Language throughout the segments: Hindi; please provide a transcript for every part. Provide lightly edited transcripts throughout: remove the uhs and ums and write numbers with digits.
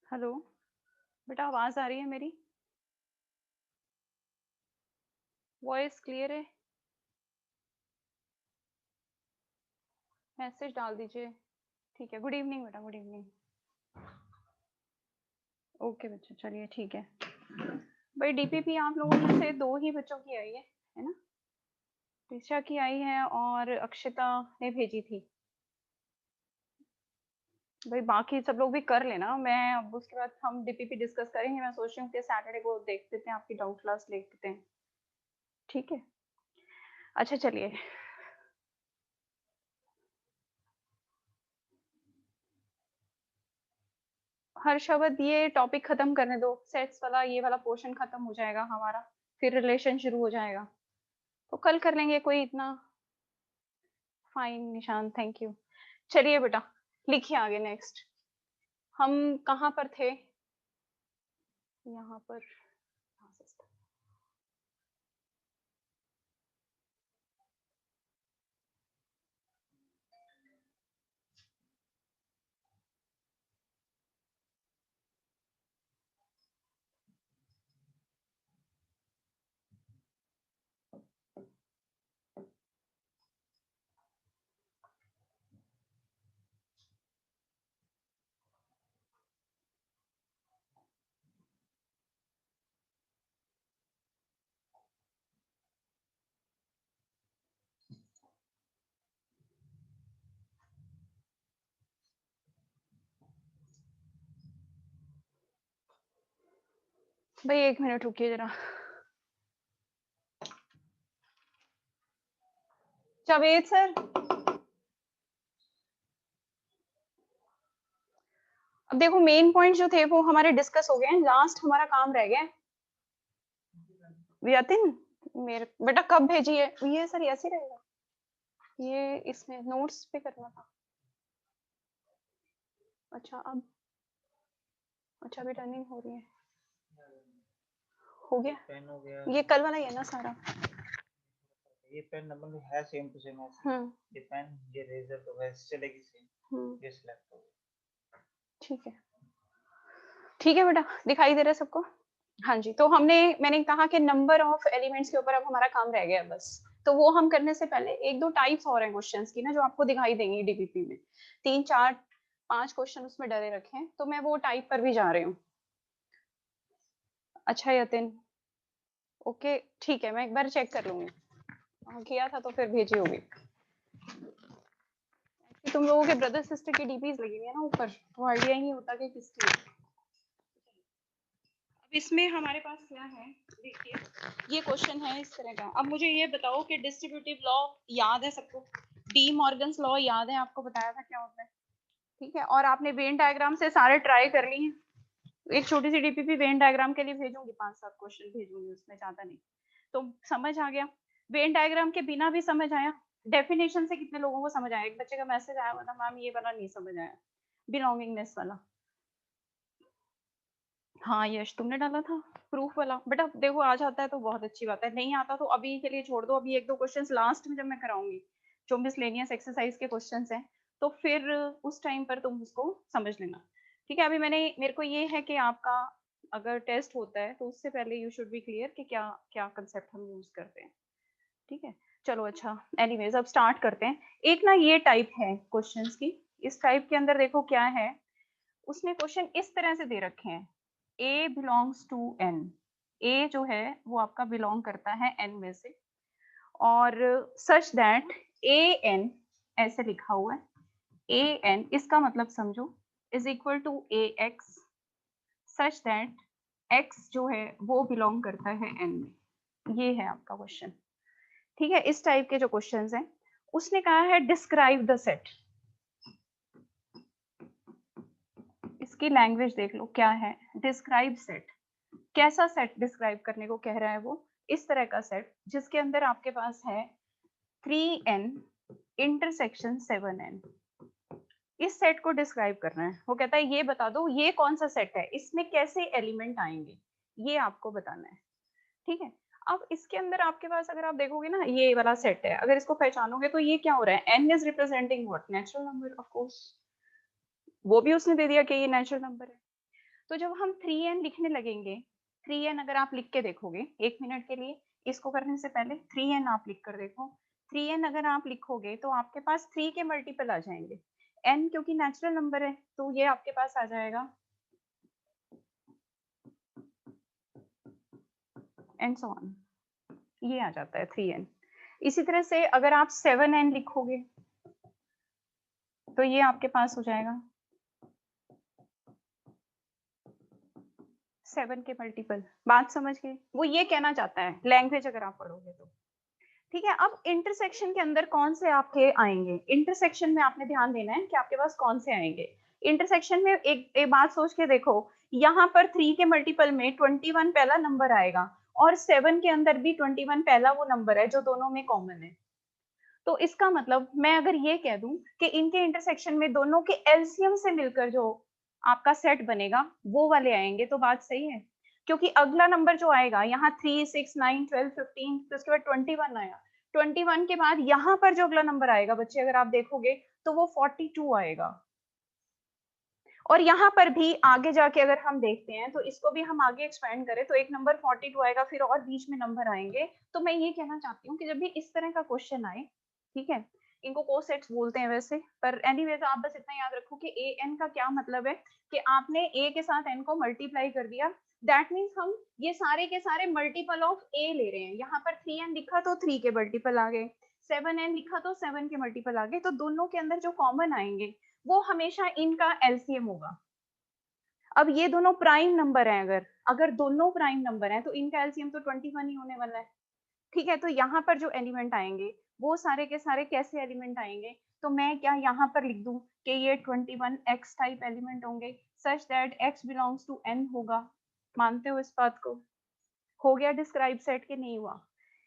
हेलो बेटा, आवाज आ रही है मेरी? वॉइस क्लियर है? मैसेज डाल दीजिए। ठीक है। गुड इवनिंग बेटा, गुड इवनिंग। ओके बच्चा, चलिए ठीक है। भाई डीपीपी आप लोगों में से 2 ही बच्चों की आई है ना? ऋषा की आई है और अक्षिता ने भेजी थी। भाई बाकी सब लोग भी कर लेना, मैं अब उसके बाद हम डीपीपी डिस्कस करेंगे। मैं सोच रही हूँ कि सैटरडे को देख देते हैं, आपकी डाउट क्लास ले लेते हैं। ठीक है, अच्छा चलिए। हर्षवत, ये टॉपिक खत्म करने दो, सेट्स वाला ये वाला पोर्शन खत्म हो जाएगा हमारा, फिर रिलेशन शुरू हो जाएगा। तो कल कर लेंगे, कोई इतना। फाइन निशान, थैंक यू। चलिए बेटा, लिखिए आगे नेक्स्ट। हम कहाँ पर थे? यहाँ पर। भाई 1 मिनट रुकिए जरा। जावेद सर, अब देखो मेन पॉइंट जो थे वो हमारे डिस्कस हो गए हैं। लास्ट हमारा काम रह गया है। वियतिन, मेरे बेटा कब भेजी है ये? सर ऐसे ही रहेगा, ये इसमें नोट्स पे करना था। अच्छा अब, अच्छा अभी रनिंग हो रही है। हो गया? पेन हो गया। ये कल वाला ही है ना सारा? ये पेन नंबर है सेम टू सेम ऐसे। ये पेन, ये रेजर तो वैसे चलेगी सेम। ये सिलेक्ट। ठीक है, ठीक है बेटा, दिखाई दे रहा है सबको? हाँ जी, तो मैंने कहा कि नंबर ऑफ एलिमेंट्स के ऊपर अब हमारा काम रह गया बस। तो वो हम करने से पहले 1-2 टाइप्स और हैं क्वेश्चंस की ना, जो आपको दिखाई देंगी डीपीपी में। 3, 4, 5 क्वेश्चन उसमें डरे रखे हैं, तो मैं वो टाइप पर भी जा रही हूँ। अच्छा यतिन, ओके ठीक है, मैं एक बार चेक कर लूंगी। हाँ, किया था तो फिर भेजी होगी। तुम लोगों के ब्रदर सिस्टर की डीपीज लगी हुई है ना ऊपर, तो आइडिया ही नहीं होता कि किसकी है। अब इसमें हमारे पास क्या है, देखिए ये क्वेश्चन है इस तरह का। अब मुझे ये बताओ कि डिस्ट्रीब्यूटिव लॉ याद है सबको? डी मॉर्गन्स लॉ याद है? आपको बताया था क्या होता है, ठीक है। और आपने वेन डायग्राम से सारे ट्राई कर लिए हैं। एक छोटी सी डीपीपी वेन डायग्राम के लिए भेजूंगी, 5-7 क्वेश्चन भेजूंगी, उसमें ज्यादा नहीं। तो समझ आ गया? वेन डायग्राम के बिना भी समझ आया? डेफिनेशन से कितने लोगों को समझ आया? एक बच्चे का मैसेज आया हुआ था, मैम ये वाला नहीं समझ आया, बिलोंगिंगनेस वाला। हाँ यश, तुमने डाला था प्रूफ वाला। बेटा देखो आ जाता है तो बहुत अच्छी बात है, नहीं आता तो अभी के लिए छोड़ दो। अभी 1-2 क्वेश्चंस लास्ट में जब मैं कराऊंगी, जो मिसलेनियस एक्सरसाइज के क्वेश्चंस हैं, तो फिर उस टाइम पर तुम उसको समझ लेना। ठीक है, अभी मेरे को ये है कि आपका अगर टेस्ट होता है तो उससे पहले यू शुड बी क्लियर कि क्या क्या कंसेप्ट हम यूज करते हैं। ठीक है, चलो अच्छा, एनीवेज अब स्टार्ट करते हैं। एक ना ये टाइप है क्वेश्चंस की। इस टाइप के अंदर देखो क्या है, उसने क्वेश्चन इस तरह से दे रखे हैं, A belongs to N। A जो है वो आपका बिलोंग करता है N में से, और सच दैट AN ऐसे लिखा हुआ है। AN इसका मतलब समझो is equal to AX, such that X जो है वो बिलोंग करता है N में। ये है आपका क्वेश्चन। ठीक है, इस टाइप के जो क्वेश्चंस हैं, उसने कहा है डिस्क्राइब द सेट। इसकी लैंग्वेज देख लो क्या है, डिस्क्राइब सेट। कैसा सेट डिस्क्राइब करने को कह रहा है वो? इस तरह का सेट जिसके अंदर आपके पास है 3n इंटरसेक्शन 7n। इस सेट को डिस्क्राइब करना है। वो कहता है ये बता दो ये कौन सा सेट है, इसमें कैसे एलिमेंट आएंगे, ये आपको बताना है। ठीक है, अब इसके अंदर आपके पास अगर आप देखोगे ना, ये वाला सेट है, अगर इसको पहचानोगे तो ये क्या हो रहा है, n is representing what, natural number of course. वो भी उसने दे दिया कि ये नेचुरल नंबर है। तो जब हम 3n लिखने लगेंगे, 3n अगर आप लिख के देखोगे 1 मिनट के लिए, इसको करने से पहले 3n आप लिख कर देखो। 3n अगर आप लिखोगे तो आपके पास 3 के मल्टीपल आ जाएंगे। n क्योंकि नेचुरल नंबर है तो ये आपके पास आ जाएगा एंड सो ऑन, ये आ जाता है 3n। इसी तरह से अगर आप 7n लिखोगे तो ये आपके पास हो जाएगा 7 के मल्टीपल। बात समझ गए? वो ये कहना चाहता है लैंग्वेज अगर आप पढ़ोगे तो। ठीक है, अब इंटरसेक्शन के अंदर कौन से आपके आएंगे? इंटरसेक्शन में आपने ध्यान देना है कि आपके पास कौन से आएंगे। इंटरसेक्शन में एक बात सोच के देखो, यहाँ पर 3 के मल्टीपल में 21 पहला नंबर आएगा और 7 के अंदर भी 21 पहला वो नंबर है जो दोनों में कॉमन है। तो इसका मतलब मैं अगर ये कह दूं कि इनके इंटरसेक्शन में दोनों के एलसीएम से मिलकर जो आपका सेट बनेगा वो वाले आएंगे, तो बात सही है। क्योंकि अगला नंबर जो आएगा यहाँ 3, 6, 9, 12, 15, फिर उसके बाद 21 आया। 21 के बाद यहाँ पर जो अगला नंबर आएगा बच्चे अगर आप देखोगे तो वो 42 आएगा। और यहाँ पर भी आगे जाके अगर हम देखते हैं तो इसको भी हम आगे एक्सपेंड करें तो एक नंबर 42 आएगा, फिर और बीच में नंबर आएंगे। तो मैं ये कहना चाहती हूँ कि जब भी इस तरह का क्वेश्चन आए, ठीक है, इनको कोसेट्स बोलते हैं वैसे, पर एनीवेज आप बस इतना याद रखो कि ए एन का क्या मतलब है कि आपने ए के साथ एन को मल्टीप्लाई कर दिया। दैट मीन्स हम ये सारे के सारे मल्टीपल ऑफ ए ले रहे हैं। यहाँ पर 3n लिखा तो 3 के मल्टीपल आ गए, 7n लिखा तो 7 के मल्टीपल आ गए। तो दोनों के अंदर जो कॉमन आएंगे वो हमेशा इनका एलसीएम होगा। अब ये दोनों प्राइम नंबर हैं, अगर अगर दोनों प्राइम नंबर हैं तो इनका एलसीएम तो 21 ही होने वाला है। ठीक है, तो यहाँ पर जो एलिमेंट आएंगे वो सारे के सारे कैसे एलिमेंट आएंगे? तो मैं क्या यहाँ पर लिख दूं कि ये 21 एक्स टाइप एलिमेंट होंगे such that X belongs to N होगा। मानते हो इस बात को? हो गया डिस्क्राइब सेट के नहीं हुआ?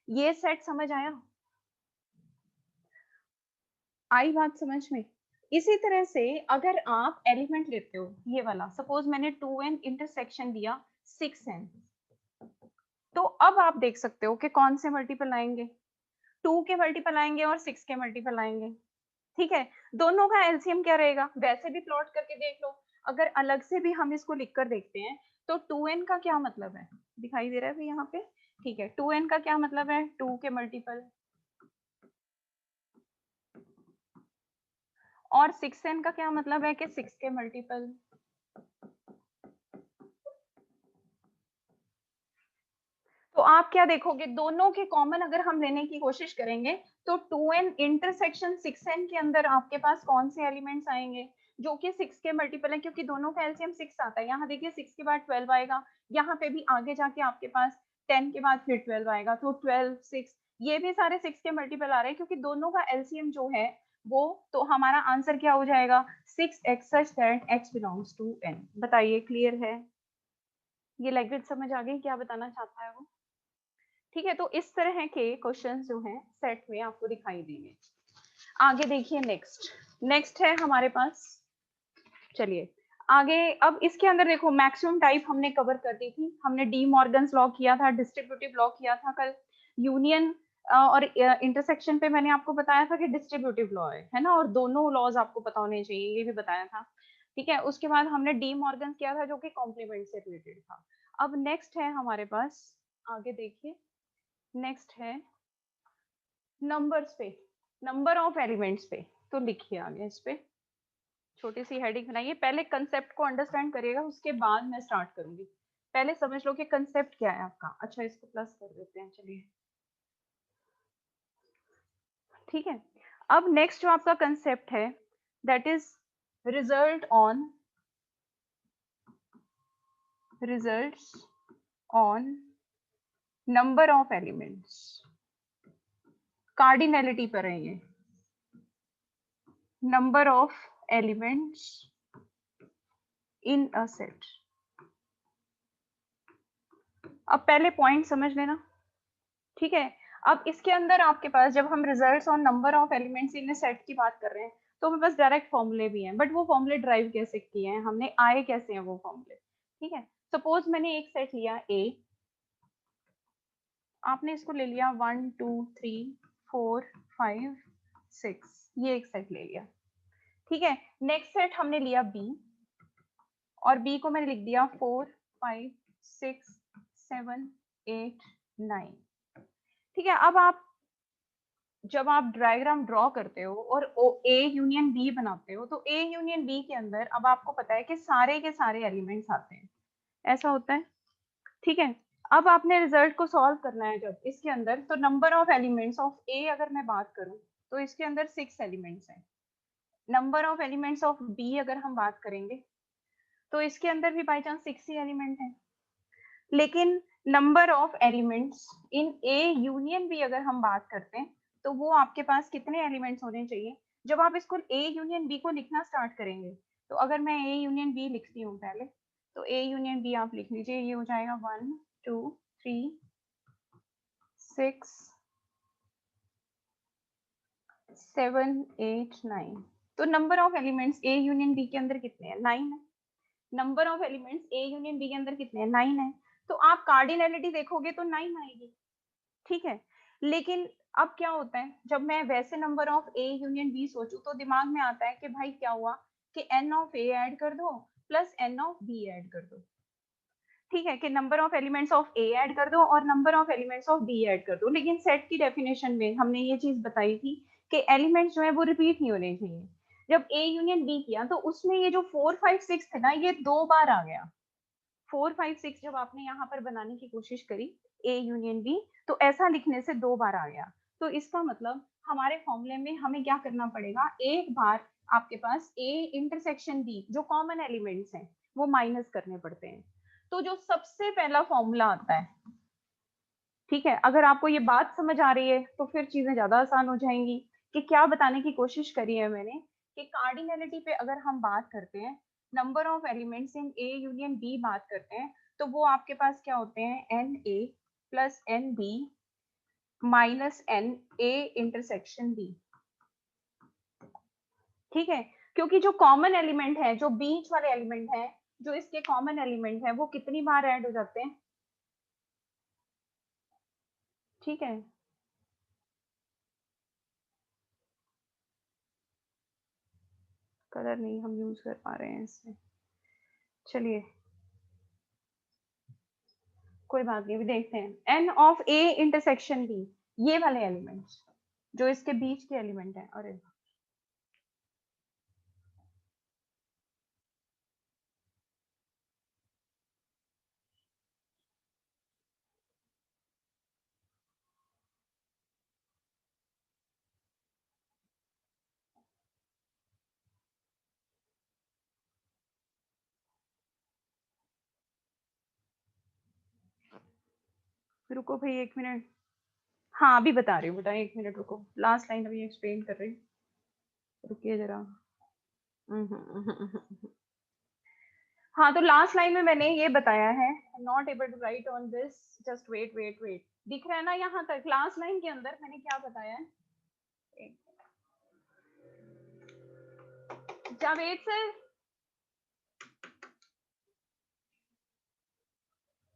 ये सेट समझ आया? आई बात समझ में? इसी तरह से अगर आप एलिमेंट लेते हो ये वाला, सपोज मैंने 2n इंटरसेक्शन दिया 6n, तो अब आप देख सकते हो कि कौन से मल्टीपल आएंगे, 2 के मल्टीपल आएंगे और 6 के मल्टीपल आएंगे। ठीक है, दोनों का एलसीएम क्या रहेगा वैसे भी प्लॉट करके देख लो। अगर अलग से भी हम इसको लिख कर देखते हैं तो 2n का क्या मतलब है, दिखाई दे रहा है भाई यहाँ पे? ठीक है, 2n का क्या मतलब है? 2 के मल्टीपल। और 6n का क्या मतलब है कि 6 के मल्टीपल। तो आप क्या देखोगे, दोनों के कॉमन अगर हम लेने की कोशिश करेंगे तो 2n इंटरसेक्शन 6n के अंदर आपके पास कौन से एलिमेंट्स आएंगे जो कि 6 के मल्टीपल है, क्योंकि दोनों का एलसीएम 6 आता है। यहाँ देखिए 6 के बाद 12 आएगा, यहाँ पे भी आगे जाके आपके पास 10 के बाद फिर 12 आएगा, तो 12, 6 ये भी सारे 6 के मल्टीपल आ रहे हैं क्योंकि दोनों का एलसीएम जो है वो, तो हमारा आंसर क्या हो जाएगा 6x such that x belongs to n। बताइए क्लियर है? ये लैंग्वेज समझ आ गई क्या बताना चाहता है वो? ठीक है, तो इस तरह के क्वेश्चंस जो हैं सेट में आपको दिखाई देंगे। आगे देखिए, नेक्स्ट नेक्स्ट है हमारे पास, चलिए आगे। अब इसके अंदर देखो मैक्सिमम टाइप हमने कवर कर दी थी, हमने डी मॉर्गन्स लॉ किया था, डिस्ट्रीब्यूटिव लॉ किया था कल, यूनियन और इंटरसेक्शन पे मैंने आपको बताया था कि डिस्ट्रीब्यूटिव लॉ है ना, और दोनों लॉज आपको पता होने चाहिए ये भी बताया था। ठीक है, उसके बाद हमने डी मॉर्गन किया था जो कि कॉम्प्लीमेंट से रिलेटेड था। अब नेक्स्ट है हमारे पास, आगे देखिए, नेक्स्ट है नंबर्स पे, नंबर ऑफ एलिमेंट्स पे। तो लिखिए आगे इस पे छोटी सी हेडिंग बनाइए, पहले कंसेप्ट को अंडरस्टैंड करिएगा उसके बाद मैं स्टार्ट करूंगी। पहले समझ लो कि कंसेप्ट क्या है आपका। अच्छा इसको प्लस कर देते हैं, चलिए ठीक है। अब नेक्स्ट जो आपका कंसेप्ट है that is results on number of elements. Cardinality पर है ये, number of elements in a set. अब पहले पॉइंट समझ लेना, ठीक है। अब इसके अंदर आपके पास जब हम रिजल्ट्स और number of elements in set की बात कर रहे हैं तो हमारे पास डायरेक्ट फॉर्मूले भी हैं, बट वो फॉर्मूले ड्राइव कैसे किए हैं हमने, आए कैसे हैं वो फॉर्मूले। ठीक है, सपोज मैंने एक सेट लिया ए, आपने इसको ले लिया 1 2 3 4 5 6, ये एक सेट ले लिया। ठीक है, नेक्स्ट सेट हमने लिया बी और बी को मैंने लिख दिया 4 5 6 7 8 9। ठीक है, अब आप जब आप डायग्राम ड्रॉ करते हो और ए यूनियन बी बनाते हो, तो ए यूनियन बी के अंदर अब आपको पता है कि सारे के सारे एलिमेंट्स आते हैं, ऐसा होता है। ठीक है, अब आपने रिजल्ट को सॉल्व करना है जब इसके अंदर, तो नंबर ऑफ एलिमेंट्स ऑफ ए अगर मैं बात करूं तो इसके अंदर 6 एलिमेंट्स हैं। Number of elements of B अगर हम बात करेंगे तो इसके अंदर भी बाई चांस 6 ही एलिमेंट हैं। लेकिन number of elements in A union B अगर हम बात करते हैं तो वो आपके पास कितने एलिमेंट्स होने चाहिए? जब आप इसको ए यूनियन बी को लिखना स्टार्ट करेंगे, तो अगर मैं ए यूनियन बी लिखती हूँ पहले, तो ए यूनियन बी आप लिख लीजिए, ये हो जाएगा 1 2 3 6 7 8 9। तो number of elements A union B के अंदर कितने हैं? 9 है। Number of elements A union B के अंदर कितने हैं? 9 है। तो आप कार्डिनलिटी देखोगे तो 9 आएगी। ठीक है, लेकिन अब क्या होता है, जब मैं वैसे number of A union B सोचूं तो दिमाग में आता है कि भाई क्या हुआ कि एन ऑफ ए ऐड कर दो plus N of B add कर दो। ठीक है, कि number of elements of A add कर दो और number of elements of B add कर दो। लेकिन सेट की डेफिनेशन में हमने ये चीज बताई थी कि एलिमेंट्स जो है वो रिपीट नहीं होने चाहिए। जब ए यूनियन बी किया तो उसमें ये जो 4 5 6 थे ना, ये 2 बार आ गया। 4 5 6 जब आपने यहाँ पर बनाने की कोशिश करी ए यूनियन बी, तो ऐसा लिखने से 2 बार आ गया। तो इसका मतलब हमारे फॉर्मूले में हमें क्या करना पड़ेगा, एक बार आपके पास ए इंटरसेक्शन बी जो कॉमन एलिमेंट्स हैं वो माइनस करने पड़ते हैं। तो जो सबसे पहला फॉर्मूला आता है, ठीक है, अगर आपको ये बात समझ आ रही है तो फिर चीजें ज्यादा आसान हो जाएंगी। कि क्या बताने की कोशिश करी है मैंने, कि कार्डिनलिटी पे अगर हम बात करते हैं, number of elements in A union B बात करते हैं, तो वो आपके पास क्या होते हैं, N A plus N B minus N A intersection B. ठीक है, क्योंकि जो कॉमन एलिमेंट है, जो बीच वाले एलिमेंट है, जो इसके कॉमन एलिमेंट है, वो कितनी बार ऐड हो जाते हैं? ठीक है, कलर नहीं हम यूज कर पा रहे हैं इसमें, चलिए कोई बात नहीं, अभी देखते हैं। N of A intersection B, ये वाले एलिमेंट्स जो इसके बीच के एलिमेंट है। अरे रुको भाई 1 मिनट, हाँ अभी बता रही हूँ बेटा, 1 मिनट रुको, लास्ट लाइन अभी एक्सप्लेन कर रही हूँ, रुकिए जरा। हाँ, तो लास्ट लाइन में मैंने ये बताया है, not able to write on this, just wait wait wait, दिख रहा है ना यहाँ तक? लास्ट लाइन के अंदर मैंने क्या बताया है? जावेद सर,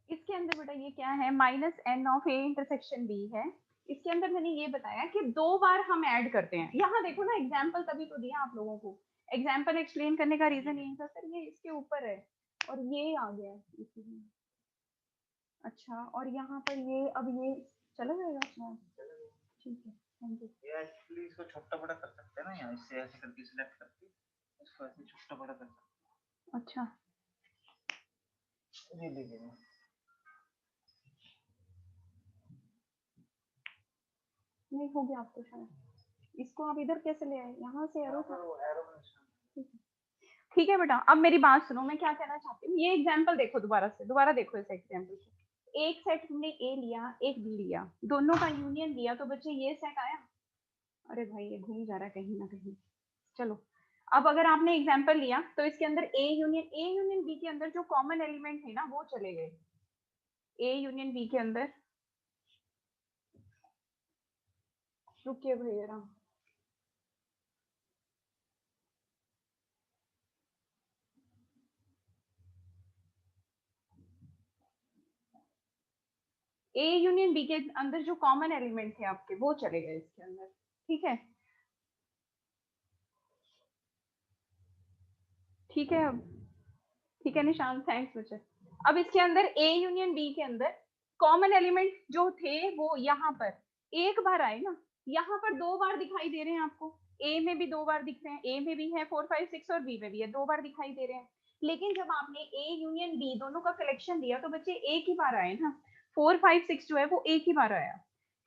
इसके अंदर बेटा ये क्या है, minus N of A intersection B है। इसके अंदर मैंने ये बताया कि 2 बार हम ऐड करते हैं। यहाँ देखो ना, एग्जाम्पल तभी तो दिया आप लोगों को, एग्जाम्पल एक्सप्लेन करने का रीजन यही था सर, ये इसके ऊपर है और ये आ गया इसीलिए। अच्छा, और यहाँ पर ये अब ये चला जाएगा? अच्छा ठीक है, थैंक यू। ये एक्चुअली इसको छोटा बड़ा कर सकते हैं ना, यहाँ इससे ऐसे करके सिलेक्ट करके इसको ऐसे छोटा बड़ा कर सकते हैं। अच्छा, ये देखिए, नहीं हो गया आपको शायद। इसको आप इधर कैसे ले आए, यहाँ से एरो था। ठीक है बेटा, अब मेरी बात सुनो, मैं क्या कहना चाहती हूँ, ये एग्जाम्पल देखो, दोबारा देखो इस एग्जाम्पल को। एक सेट हमने ए लिया, एक बी लिया, दोनों का यूनियन लिया, तो बच्चे ये सेट आया। अरे भाई ये घूम जा रहा है कहीं ना कहीं, चलो। अब अगर आपने एग्जाम्पल लिया तो इसके अंदर ए यूनियन बी के अंदर जो कॉमन एलिमेंट है ना, वो चले गए। ए यूनियन बी के अंदर, रुकिए भैया, ए यूनियन बी के अंदर जो कॉमन एलिमेंट थे आपके, वो चले गए इसके अंदर। ठीक है, ठीक है, ठीक है निशांत, थैंक्स बच्चे। अब इसके अंदर ए यूनियन बी के अंदर कॉमन एलिमेंट जो थे वो यहाँ पर एक बार आए ना, यहाँ पर 2 बार दिखाई दे रहे हैं आपको। ए में भी 2 बार दिख रहे हैं, ए में भी है 4 5 6 और बी में भी है, 2 बार दिखाई दे रहे हैं। लेकिन जब आपने ए यूनियन बी दोनों का कलेक्शन दिया तो बच्चे एक ही बार आए ना, 4 5 6 जो है वो एक ही बार आया।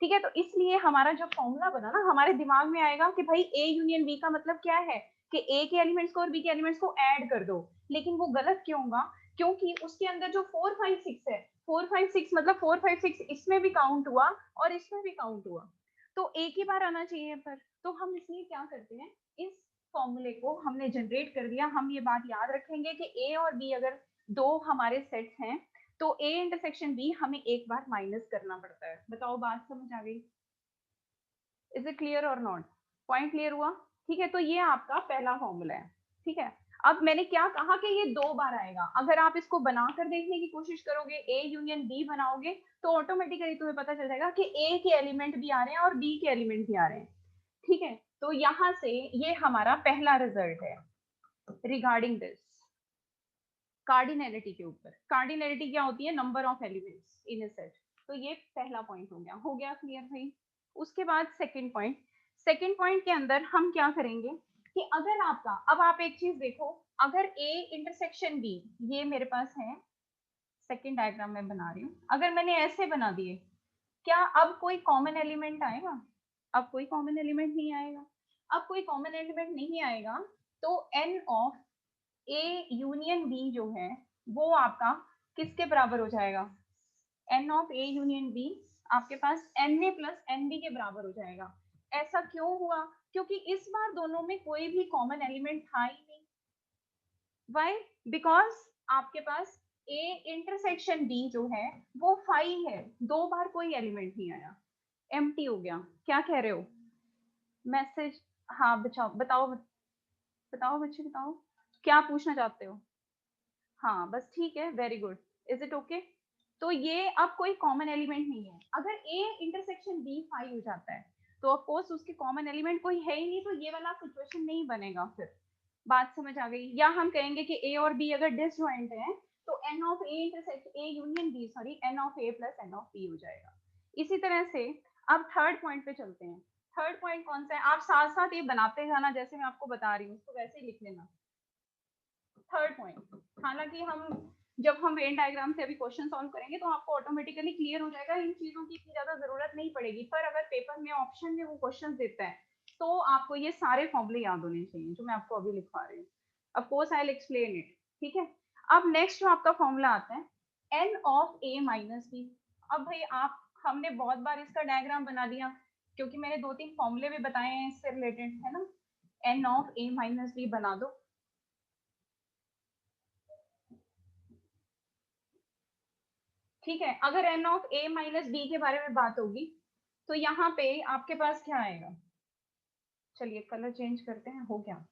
ठीक है, तो इसलिए हमारा जो फॉर्मूला बना ना, हमारे दिमाग में आएगा कि भाई ए यूनियन बी का मतलब क्या है कि ए के एलिमेंट्स को और बी के एलिमेंट्स को ऐड कर दो। लेकिन वो गलत क्यों होगा? क्योंकि उसके अंदर जो 4 5 6 है, 4 5 6 मतलब 4 5 6 इसमें भी काउंट हुआ और इसमें भी काउंट हुआ, तो एक ही बार आना चाहिए पर। तो हम इसलिए क्या करते हैं, इस फॉर्मूले को हमने जनरेट कर दिया। हम ये बात याद रखेंगे कि ए और बी अगर दो हमारे सेट्स हैं तो ए इंटरसेक्शन बी हमें एक बार माइनस करना पड़ता है। बताओ बात समझ आ गई? इज इट क्लियर और नॉट? पॉइंट क्लियर हुआ? ठीक है, तो ये आपका पहला फॉर्मूला है। ठीक है, अब मैंने क्या कहा कि ये 2 बार आएगा। अगर आप इसको बनाकर देखने की कोशिश करोगे, ए यूनियन बी बनाओगे, तो ऑटोमेटिकली तुम्हें पता चल जाएगा कि ए के एलिमेंट भी आ रहे हैं और बी के एलिमेंट भी आ रहे हैं। ठीक है, तो यहां से ये हमारा पहला रिजल्ट है रिगार्डिंग दिस कार्डिनैलिटी के ऊपर। कार्डिनैलिटी क्या होती है? Number of elements in A set. तो ये पहला पॉइंट हो गया क्लियर भाई? उसके बाद सेकंड पॉइंट, सेकंड पॉइंट के अंदर हम क्या करेंगे कि अगर आपका, अब आप एक चीज देखो, अगर ए इंटरसेक्शन बी, ये मेरे पास है, सेकंड डायग्राम में बना रही हूँ, अगर मैंने ऐसे बना दिए, क्या अब कोई कॉमन एलिमेंट आएगा? अब कोई कॉमन एलिमेंट नहीं आएगा। अब कोई कॉमन एलिमेंट नहीं आएगा तो N of A union B जो है वो आपका किसके बराबर हो जाएगा? N of A union B आपके पास N A plus N B के बराबर हो जाएगा। ऐसा क्यों हुआ? क्योंकि इस बार दोनों में कोई भी कॉमन एलिमेंट था ही नहीं। वाई? बिकॉज आपके पास ए इंटरसेक्शन बी जो है वो 5 है, 2 बार कोई एलिमेंट नहीं आया, एम्प्टी हो गया। क्या कह रहे हो? मैसेज, हाँ बचाओ, बताओ बताओ बच्चे बताओ, क्या पूछना चाहते हो? हाँ बस ठीक है, very good. Is it okay? तो ये अब कोई कॉमन एलिमेंट नहीं है। अगर ए इंटरसेक्शन बी 5 हो जाता है तो ऑफ कोर्स उसके कॉमन एलिमेंट कोई है ही नहीं, तो ये वाला सिचुएशन नहीं बनेगा फिर। बात समझ आ गई? या हम कहेंगे कि ए और बी अगर डिसजॉइंट है तो N of A intersect A union B, sorry, N of A plus N of B हो जाएगा। इसी तरह से अब थर्ड पॉइंट पे चलते हैं। थर्ड पॉइंट कौन सा है? आप साथ साथ ये बनाते जाना, जैसे मैं आपको बता रही हूँ उसको वैसे ही लिख लेना। थर्ड पॉइंट, हालांकि हम जब हम वेन डायग्राम से अभी क्वेश्चन सॉल्व करेंगे तो आपको ऑटोमेटिकली क्लियर हो जाएगा, इन चीजों की इतनी ज्यादा जरूरत नहीं पड़ेगी। पर अगर पेपर में ऑप्शन में वो क्वेश्चन देता है तो आपको ये सारे फॉर्मूले याद होने चाहिए जो मैं आपको अभी लिखवा रही हूँ। Of course I will explain it. ठीक है, अब नेक्स्ट जो आपका फॉर्मूला आता है N of A minus B. अब भाई आप, हमने बहुत बार इसका डायग्राम बना दिया क्योंकि मैंने 2-3 फॉर्मूले भी बताए हैं इससे रिलेटेड, है ना। N of A minus B बना दो। ठीक है, अगर N of A minus B के बारे में बात होगी तो यहाँ पे आपके पास क्या आएगा? चलिए कलर चेंज करते हैं, हो गया।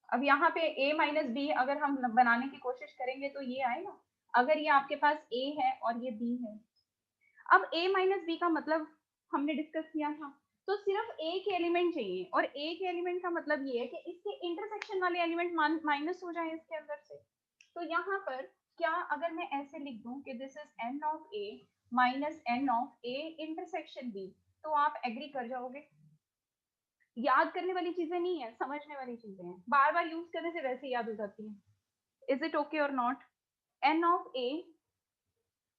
अब यहाँ पे a माइनस बी अगर हम बनाने की कोशिश करेंगे तो ये आएगा। अगर ये आपके पास a है और ये b है, अब a माइनस बी का मतलब हमने डिस्कस किया था, तो सिर्फ a के एलिमेंट चाहिए, और a के एलिमेंट का मतलब ये है कि इसके इंटरसेक्शन वाले एलिमेंट माइनस हो जाए इसके अंदर से। तो यहाँ पर क्या, अगर मैं ऐसे लिख दूं कि this is N of A minus N of A intersection B, तो आप एग्री कर जाओगे? याद करने वाली चीजें नहीं है, समझने वाली चीजें हैं, बार बार यूज करने से वैसे याद हो जाती है। इज इट ओके और नॉट? एन ऑफ ए,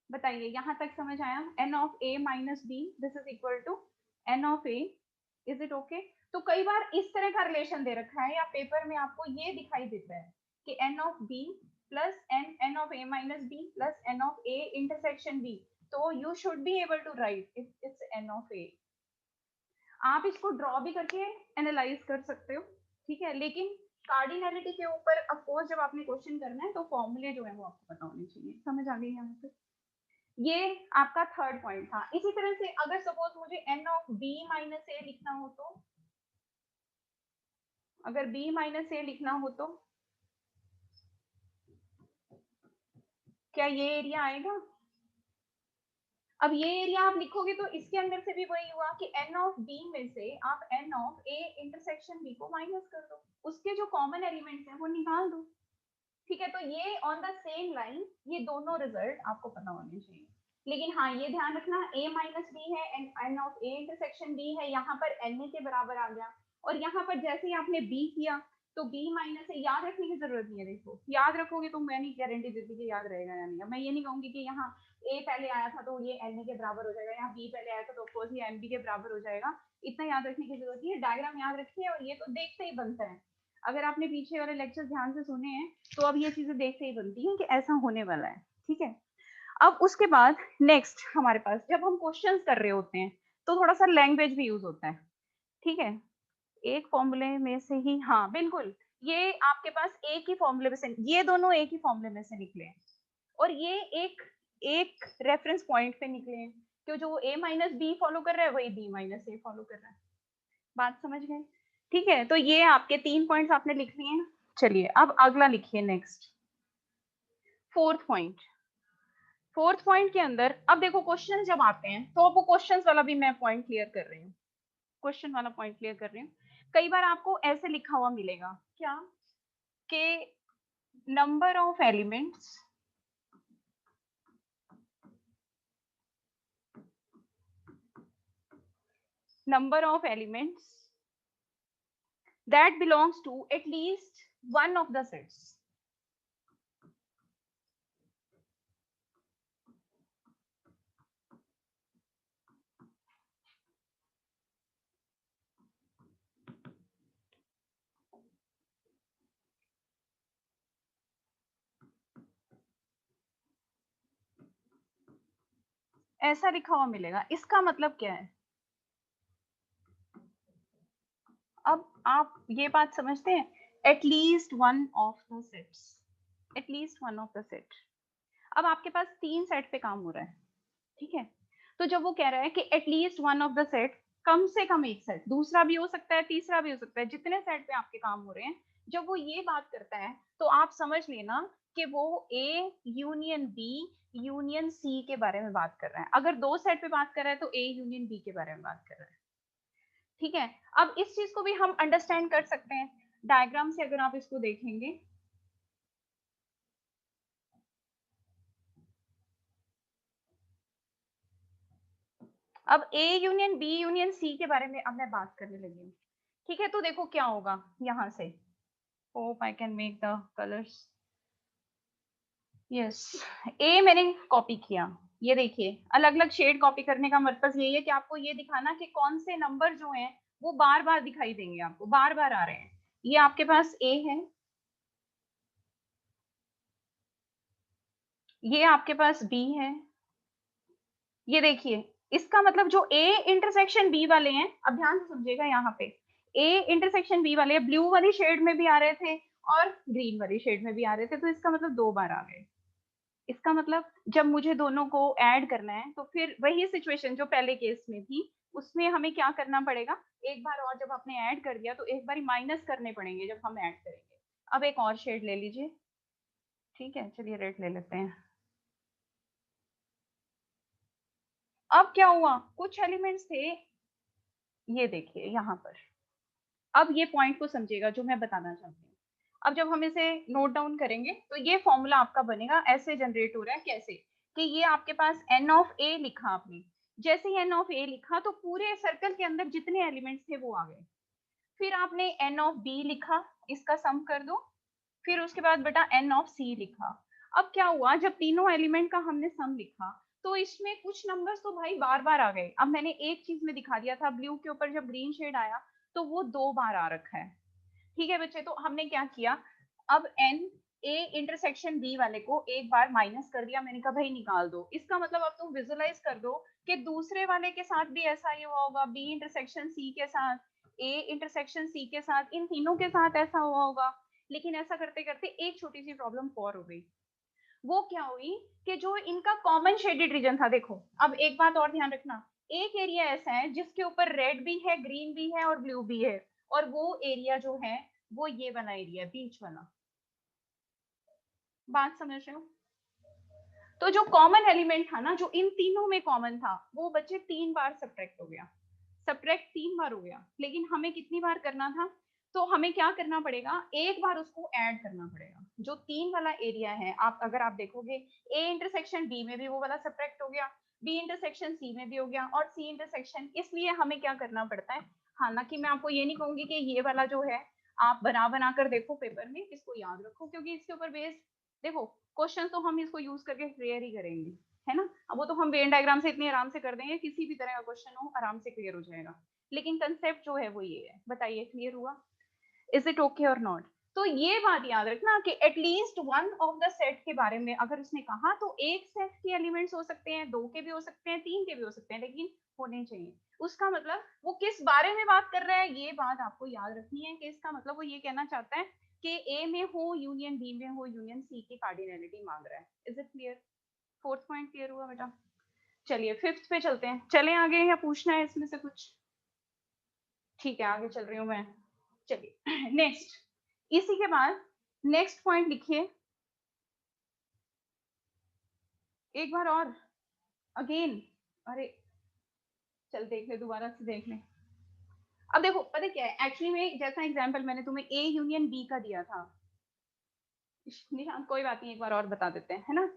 बताइए यहाँ तक समझ आया? N of A minus B this is equal to N of A. Is it okay? तो कई बार इस तरह का रिलेशन दे रखा है या पेपर में आपको ये दिखाई देता है कि N of B plus N of A minus B plus N of A intersection B, तो you should be able to write its N of A. आप इसको ड्रॉ भी करके एनालाइज कर सकते हो, ठीक है, लेकिन कार्डिनैलिटी के ऊपर अफकोर्स जब आपने क्वेश्चन करना है तो फॉर्मूले जो है वो आपको पता होने चाहिए। समझ आ गई यहाँ पे? ये आपका थर्ड पॉइंट था। इसी तरह से अगर सपोज मुझे एन ऑफ बी माइनस ए लिखना हो तो, अगर बी माइनस ए लिखना हो तो क्या ये एरिया आएगा? अब ये एरिया आप लिखोगे तो इसके अंदर से भी वही हुआ कि n ऑफ b में से आप n of a intersection b को माइनस कर दो, उसके जो कॉमन एलिमेंट्स हैं वो निकाल दो। ठीक है, तो ये ऑन द सेम लाइन ये दोनों रिजल्ट आपको पता होने चाहिए। लेकिन हाँ ये ध्यान रखना a माइनस बी है and n of a intersection b है, यहाँ पर n के बराबर आ गया, और यहाँ पर जैसे ही आपने b किया तो b माइनस है, याद रखने की जरूरत नहीं है। देखो याद रखोगे तो मैं नहीं गारंटी देती कि याद रहेगा या नहीं। मैं ये नहीं कहूंगी कि यहाँ a पहले आया था तो ये n के बराबर हो जाएगा, यहाँ b पहले आया था तो ऑफकोर्स ये mb के बराबर हो जाएगा। इतना याद रखने की जरूरत नहीं है, डायग्राम याद रखिए और ये तो देखते ही बनता है। अगर आपने पीछे वाले लेक्चर ध्यान से सुने हैं तो अब ये चीजें देखते ही बनती हैं कि ऐसा होने वाला है। ठीक है, अब उसके बाद नेक्स्ट हमारे पास जब हम क्वेश्चंस कर रहे होते हैं तो थोड़ा सा लैंग्वेज भी यूज होता है। ठीक है, एक फॉर्मूले में से ही, हाँ बिल्कुल, ये आपके पास एक ही फॉर्मूले में से, ये दोनों एक ही फॉर्मूले में से निकले हैं और ये एक एक रेफरेंस पॉइंट पे निकले हैं, क्यों जो a माइनस बी फॉलो कर रहा है वही b माइनस ए फॉलो कर रहा है। बात समझ गए? ठीक है, तो ये आपके 3 पॉइंट्स आपने लिख लिए हैं। चलिए अब अगला लिखिए, next fourth point. Fourth point के अंदर अब देखो क्वेश्चन जब आते हैं तो आपको क्वेश्चन वाला भी मैं पॉइंट क्लियर कर रही हूँ, क्वेश्चन वाला पॉइंट क्लियर कर रही हूँ। कई बार आपको ऐसे लिखा हुआ मिलेगा क्या कि number of elements that belongs to at least one of the sets. ऐसा लिखा हुआ मिलेगा, इसका मतलब क्या है? अब आप ये बात समझते हैं, at least one of the sets, at least one of the set. अब आपके पास 3 सेट पे काम हो रहा है। ठीक है, तो जब वो कह रहा है कि at least one of the set, कम से कम एक सेट, दूसरा भी हो सकता है तीसरा भी हो सकता है, जितने सेट पे आपके काम हो रहे हैं, जब वो ये बात करता है तो आप समझ लेना कि वो A union B union C के बारे में बात कर रहा है। अगर 2 सेट पे बात कर रहा है तो ए यूनियन बी के बारे में बात कर रहा है। ठीक है, अब इस चीज को भी हम अंडरस्टैंड कर सकते हैं डायग्राम से, अगर आप इसको देखेंगे। अब A union B union C के बारे में अब मैं बात करने लगी हूँ। ठीक है, तो देखो क्या होगा यहाँ से, hope I can make the colours, yes, ए मैंने कॉपी किया। ये देखिए अलग अलग शेड कॉपी करने का मतलब यही है कि आपको ये दिखाना कि कौन से नंबर जो हैं वो बार बार दिखाई देंगे, आपको बार बार आ रहे हैं। ये आपके पास ए है, ये आपके पास बी है, ये देखिए इसका मतलब जो ए इंटरसेक्शन बी वाले हैं, अब ध्यान से समझिएगा, यहाँ पे ए इंटरसेक्शन बी वाले ब्लू वाली शेड में भी आ रहे थे और ग्रीन वाली शेड में भी आ रहे थे, तो इसका मतलब 2 बार आ गए। इसका मतलब जब मुझे दोनों को ऐड करना है तो फिर वही सिचुएशन जो पहले केस में थी उसमें हमें क्या करना पड़ेगा, एक बार और जब आपने ऐड कर दिया तो एक बार माइनस करने पड़ेंगे जब हम ऐड करेंगे। अब एक और शेड ले लीजिए। ठीक है, चलिए रेड ले लेते हैं। अब क्या हुआ, कुछ एलिमेंट्स थे, ये देखिए यहाँ पर, अब ये पॉइंट को समझिएगा जो मैं बताना चाहती हूँ। अब जब हम इसे नोट डाउन करेंगे तो ये फॉर्मूला आपका बनेगा, ऐसे जनरेट हो रहा है कैसे, कि ये आपके पास n ऑफ a लिखा आपने, जैसे ही n ऑफ a लिखा तो पूरे सर्कल के अंदर जितने एलिमेंट्स थे वो आ गए। फिर आपने n ऑफ b लिखा, इसका सम कर दो, फिर उसके बाद बेटा n ऑफ c लिखा। अब क्या हुआ, जब तीनों एलिमेंट का हमने सम लिखा तो इसमें कुछ नंबर्स तो भाई बार बार आ गए। अब मैंने एक चीज में दिखा दिया था, ब्लू के ऊपर जब ग्रीन शेड आया तो वो 2 बार आ रखा है। ठीक है बच्चे, तो हमने क्या किया, अब n ए इंटरसेक्शन बी वाले को एक बार माइनस कर दिया, मैंने कहा भाई निकाल दो। इसका मतलब अब तुम विजुअलाइज कर दो कि दूसरे वाले के साथ भी ऐसा ही हुआ होगा, बी इंटरसेक्शन सी के साथ, ए इंटरसेक्शन सी के साथ, इन तीनों के साथ ऐसा हुआ होगा। लेकिन ऐसा करते करते एक छोटी सी प्रॉब्लम और हो गई। वो क्या हुई कि जो इनका कॉमन शेडेड रीजन था, देखो अब एक बात और ध्यान रखना, एक एरिया ऐसा है जिसके ऊपर रेड भी है ग्रीन भी है और ब्लू भी है, और वो एरिया जो है वो ये वाला एरिया बीच वाला। बात समझ रहे हो? तो जो कॉमन एलिमेंट था ना, जो इन तीनों में कॉमन था, वो बच्चे 3 बार सब्ट्रैक्ट हो गया, सब्ट्रैक्ट 3 बार हो गया। लेकिन हमें कितनी बार करना था? तो हमें क्या करना पड़ेगा, एक बार उसको ऐड करना पड़ेगा। जो 3 वाला एरिया है, आप अगर आप देखोगे ए इंटरसेक्शन बी में भी वो वाला सब्ट्रैक्ट हो गया, बी इंटरसेक्शन सी में भी हो गया, और सी इंटरसेक्शन, इसलिए हमें क्या करना पड़ता है। हालांकि मैं आपको ये नहीं कहूंगी कि ये वाला जो है आप बना कर देखो पेपर में, इसको याद रखो, क्योंकि इसके ऊपर बेस्ड देखो क्वेश्चन तो हम इसको यूज करके क्लियर ही करेंगे, है ना। अब वो तो हम वेन डायग्राम से इतने आराम से कर देंगे, किसी भी तरह का क्वेश्चन हो आराम से क्लियर हो जाएगा। लेकिन कंसेप्ट जो है वो ये है। बताइए क्लियर हुआ? इज इट ओके और नॉट? तो ये बात याद रखना कि at least one of the set के बारे में अगर उसने कहा, तो एक सेट के एलिमेंट्स हो सकते हैं, 2 के भी हो सकते हैं, 3 के भी हो सकते हैं, लेकिन होने चाहिए। उसका मतलब वो किस बारे में बात कर रहा है, ये बात आपको याद रखनी है कि इसका मतलब वो ये कहना चाहता है कि ए में हो यूनियन बी में हो यूनियन सी की कार्डिनलिटी मांग रहा है। Is it clear? Fourth point clear हुआ बेटा? चलिए फिफ्थ पे चलते हैं। चलें आगे या पूछना है इसमें से कुछ? ठीक है, आगे चल रही हूँ मैं। चलिए नेक्स्ट, इसी के बाद नेक्स्ट पॉइंट लिखिए एक बार और, अगेन। अरे चल देख ले, दोबारा से देख ले। अब देखो पता क्या है, एक्चुअली में जैसा एग्जांपल मैंने तुम्हें ए यूनियन बी का दिया था, निशांत कोई बात नहीं, एक बार और बता देते हैं, है ना।